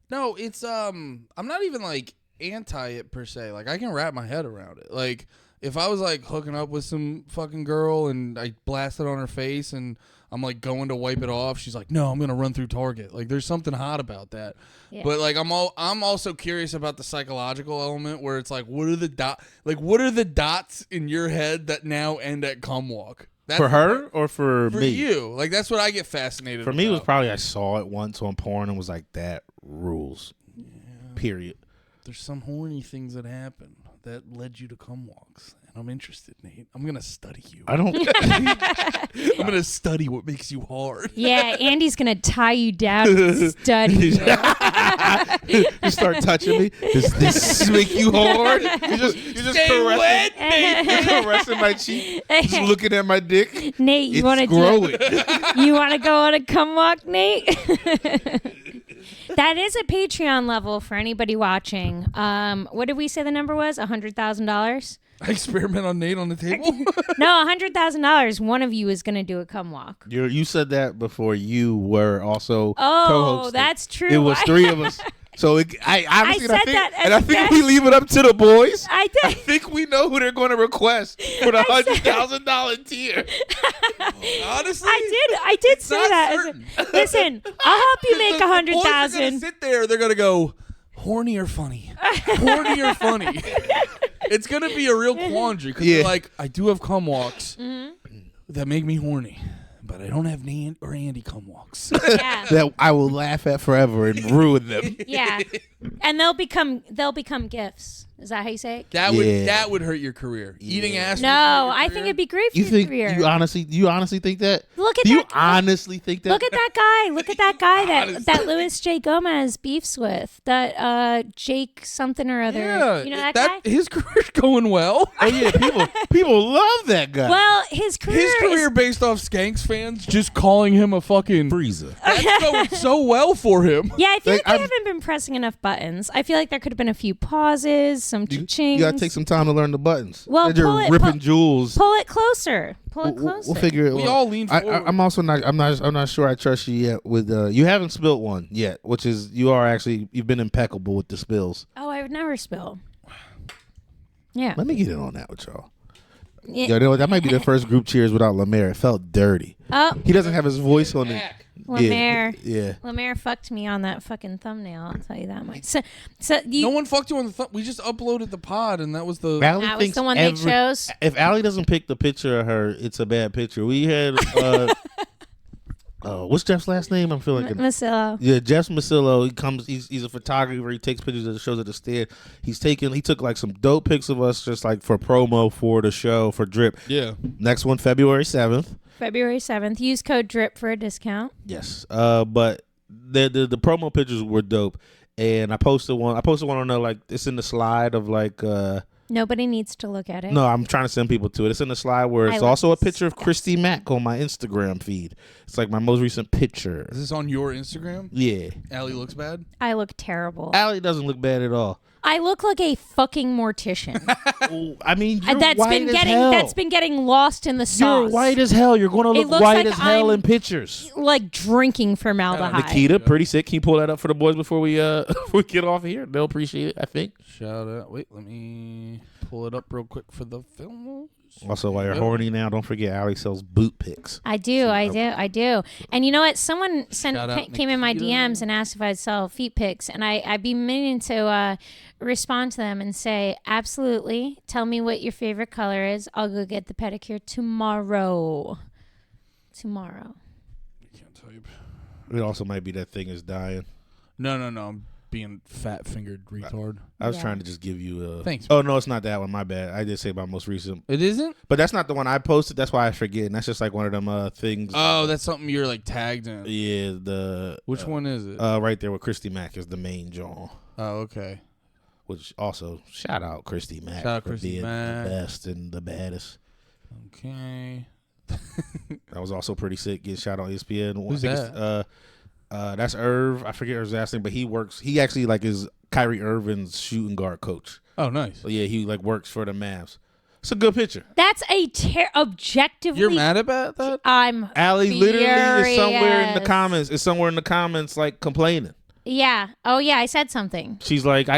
No, it's I'm not even like anti it per se. Like I can wrap my head around it. Like if I was like hooking up with some fucking girl and I blasted on her face and I'm like going to wipe it off, she's like, "No, I'm gonna run through Target." Like there's something hot about that. Yeah. But like I'm also curious about the psychological element where it's like, what are the dots in your head that now end at cum walk? That's for her or for me? For you. Like that's what I get fascinated For about. me, it was probably I saw it once on porn and was like, that rules. Yeah. Period. There's some horny things that happen that led you to cum walks. And I'm interested, Nate. I'm going to study you. I don't. I'm going to study what makes you hard. Yeah, Andy's going to tie you down and study you. You start touching me. Does this make you hard? You're just caressing my cheek. Just looking at my dick. Nate, you want to You want to go on a cum walk, Nate? That is a Patreon level for anybody watching. What did we say the number was? $100,000? Experiment on Nate on the table? No, $100,000. One of you is going to do a cum walk. You said that before you were also co-hosting. Oh, that's true. It was three of us. So I think we leave it up to the boys. I did. I think we know who they're going to request for the $100,000 tier. Honestly, I did say that. Listen, I'll help you make $100,000. They're gonna sit there. They're gonna go horny or funny, horny or funny. It's gonna be a real quandary because they're like, I do have cum walks that make me horny. But I don't have Nate or Andy cum walks. Yeah. That I will laugh at forever and ruin them. Yeah, and they'll become gifts. Is that how you say it? That would hurt your career. Yeah. Eating ass. No, I think it'd be great for your career. You honestly think that? Look at you honestly think that? Look at that guy. Look at that guy that Louis J. Gomez beefs with. That Jake something or other. Yeah, you know that guy? His career's going well. Oh yeah, people love that guy. Well, his career based off Skanks fans just calling him a fucking freezer. That's going so well for him. Yeah, I feel like they haven't been pressing enough buttons. I feel like there could have been a few pauses, some cha-chings. You gotta take some time to learn the buttons. Well, ripping jewels. Pull it closer. We'll figure it. We all lean forward. I'm also not. I'm not sure I trust you yet. With you haven't spilled one yet, which is you've been impeccable with the spills. Oh, I would never spill. Yeah. Let me get in on that with y'all. Yeah. Yo, you know what? That might be the first group cheers without LeMaire. It felt dirty. Oh, he doesn't have his voice on it. LeMaire. Yeah. LeMaire fucked me on that fucking thumbnail. I'll tell you that much. So no one fucked you on the we just uploaded the pod and that was the the one they chose. If Allie doesn't pick the picture of her, it's a bad picture. We had what's Jeff's last name? I'm feeling like Masillo. Yeah, Jeff Masillo. He comes. He's a photographer. He takes pictures of the shows at the stand. He took like some dope pics of us just like for promo for the show for Drip. Yeah. Next one, February 7th. February 7th. Use code DRIP for a discount. Yes. But the promo pictures were dope, and I posted one on there like it's in the slide of like. Nobody needs to look at it. No, I'm trying to send people to it. It's in the slide where it's also a picture of Christy Mack on my Instagram feed. It's like my most recent picture. Is this on your Instagram? Yeah. Allie looks bad? I look terrible. Allie doesn't look bad at all. I look like a fucking mortician. I mean, you're that's white as hell. That's been getting lost in the sauce. You're white as hell. You're going to look white as hell in pictures. Like drinking formaldehyde. Nikita, pretty sick. Can you pull that up for the boys before we get off here? They'll appreciate it, I think. Shout out. Wait, let me pull it up real quick for the film. Also, while you're horny now, don't forget Allie sells boot pics. I do. And you know what? Someone came in my DMs and asked if I'd sell feet pics, and I'd be meaning to respond to them and say, absolutely. Tell me what your favorite color is. I'll go get the pedicure tomorrow. I can't type. It also might be that thing is dying. No. I'm being fat-fingered retard. I was trying to just give you a... Thanks. Oh, no, it's not that one. My bad. I did say my most recent. It isn't? But that's not the one I posted. That's why I forget. And that's just like one of them things. Oh, that's something you're like tagged in. Yeah, Which one is it? Right there with Christy Mack is the main John. Oh, okay. Which also, shout out Christy Mack. Shout out for Christy being Mack. the best and the baddest. Okay. That was also pretty sick. Get shout out ESPN. Who's that? That's Irv. I forget his last name, but he actually like is Kyrie Irving's shooting guard coach. Oh, nice. So yeah, he like works for the Mavs. It's a good picture. That's a objectively. You're mad about that? I'm Allie literally is somewhere in the furious. comments. Is somewhere in the comments like complaining. Yeah. Oh yeah, I said something. She's like,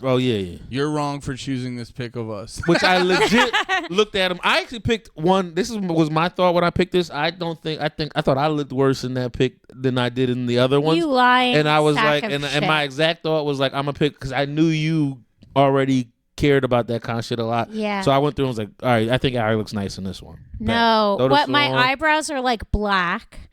oh yeah. You're wrong for choosing this pic of us. Which I legit looked at him. I actually picked one. Was my thought when I picked this. I thought I looked worse in that pic than I did in the other ones. You lying. And I was sack like, of and shit. my exact thought was like, I'm gonna pick because I knew you already cared about that kind of shit a lot. Yeah. So I went through and was like, all right, I think Ari looks nice in this one. No, Bet. what my eyebrows are like black,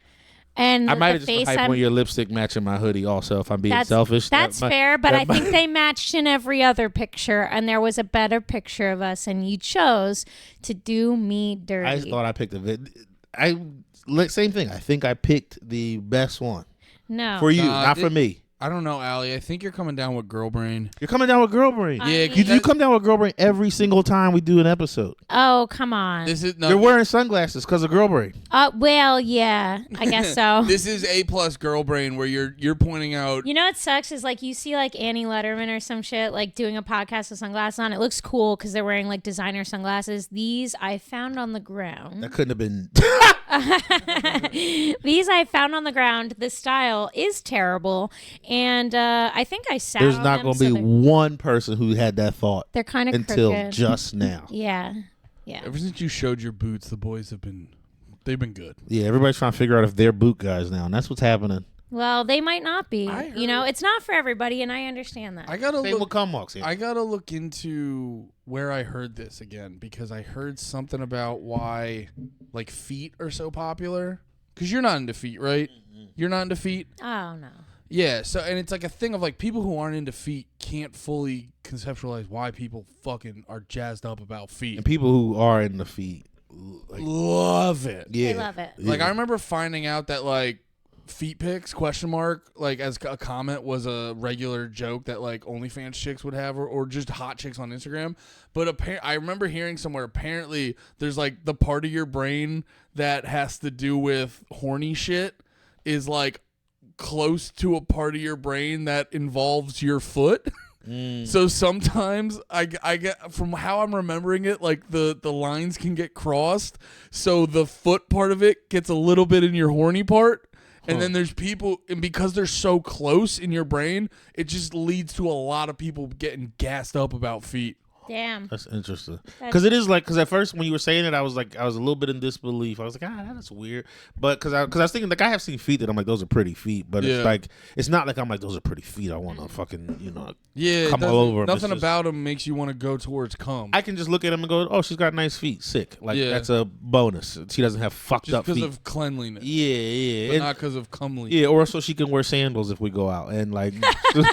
and I might have the just been face hyped I'm. on your lipstick matching my hoodie. Also, if I'm being That's selfish, That's that might- fair, but that I might- think they matched in every other picture, and there was a better picture of us, and you chose to do me dirty. I just thought I picked a vid. Same thing. I think I picked the best one no. for you, not for me. I don't know, Allie. I think you're coming down with girl brain. You're coming down with girl brain. Yeah, You come down with girl brain every single time we do an episode. Oh, come on. This is You're wearing sunglasses because of girl brain. Well, yeah, I guess so. This is A+ girl brain where you're pointing out. You know what sucks is like you see like Annie Letterman or some shit like doing a podcast with sunglasses on. It looks cool because they're wearing like designer sunglasses. These I found on the ground. That couldn't have been. These I found on the ground. The style is terrible, and I think I sat. There's on not them, going to so be one person who had that thought they're kind of until crooked. just now. Yeah. Ever since you showed your boots, the boys they've been good. Yeah, everybody's trying to figure out if they're boot guys now, and that's what's happening. Well, they might not be. I You know, it's not for everybody, and I understand that. I gotta Same with look. cum walks. I gotta look into where I heard this again because I heard something about why like feet are so popular. Because you're not into feet, right? You're not into feet. Oh no. Yeah. So and it's like a thing of like people who aren't into feet can't fully conceptualize why people fucking are jazzed up about feet. And people who are in the feet, like, Love it. yeah, They love it. Like yeah. I remember finding out that like feet pics ? Like as a comment was a regular joke that like OnlyFans chicks would have or just hot chicks on Instagram. But I remember hearing somewhere apparently there's like the part of your brain that has to do with horny shit is like close to a part of your brain that involves your foot. So sometimes I get from how I'm remembering it, like the lines can get crossed. So the foot part of it gets a little bit in your horny part. And then there's people, and because they're so close in your brain, it just leads to a lot of people getting gassed up about feet. Damn. That's interesting. Because it is like, because at first when you were saying it, I was a little bit in disbelief. I was like, that's weird. But because I was thinking, like, I have seen feet that I'm like, those are pretty feet. But Yeah. it's like, it's not like I'm like, those are pretty feet. I want to fucking, Yeah, come all over 'em. nothing It's just- about them makes you want to go towards cum. I can just look at them and go, oh, she's got nice feet. Sick. Like, Yeah. that's a bonus. She doesn't have fucked just up because feet. of cleanliness. Yeah. But And- not because of comeliness. yeah, or so she can wear sandals if we go out. And like,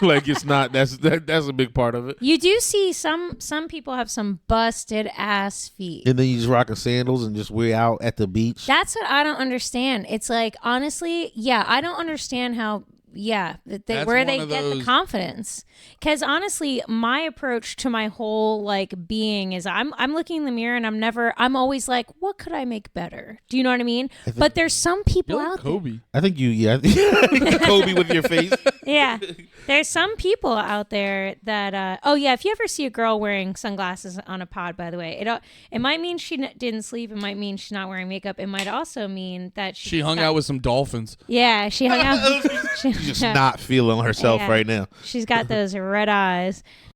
like it's not, that's a big part of it. You do see some people have some busted ass feet. And then you just rocking sandals and just we're out at the beach. That's what I don't understand. It's like, honestly, yeah, I don't understand how, That's where one they of get the those- confidence. Because honestly, my approach to my whole like being is I'm looking in the mirror and I'm always like, what could I make better? Do you know what I mean? But there's some people You're like out there. Kobe. I think Kobe with your face. Yeah. There's some people out there that if you ever see a girl wearing sunglasses on a pod, by the way, it might mean she didn't sleep, it might mean she's not wearing makeup, it might also mean that She hung out with some dolphins. yeah, she hung out She's just not feeling herself Yeah. right now. she's got those red eyes.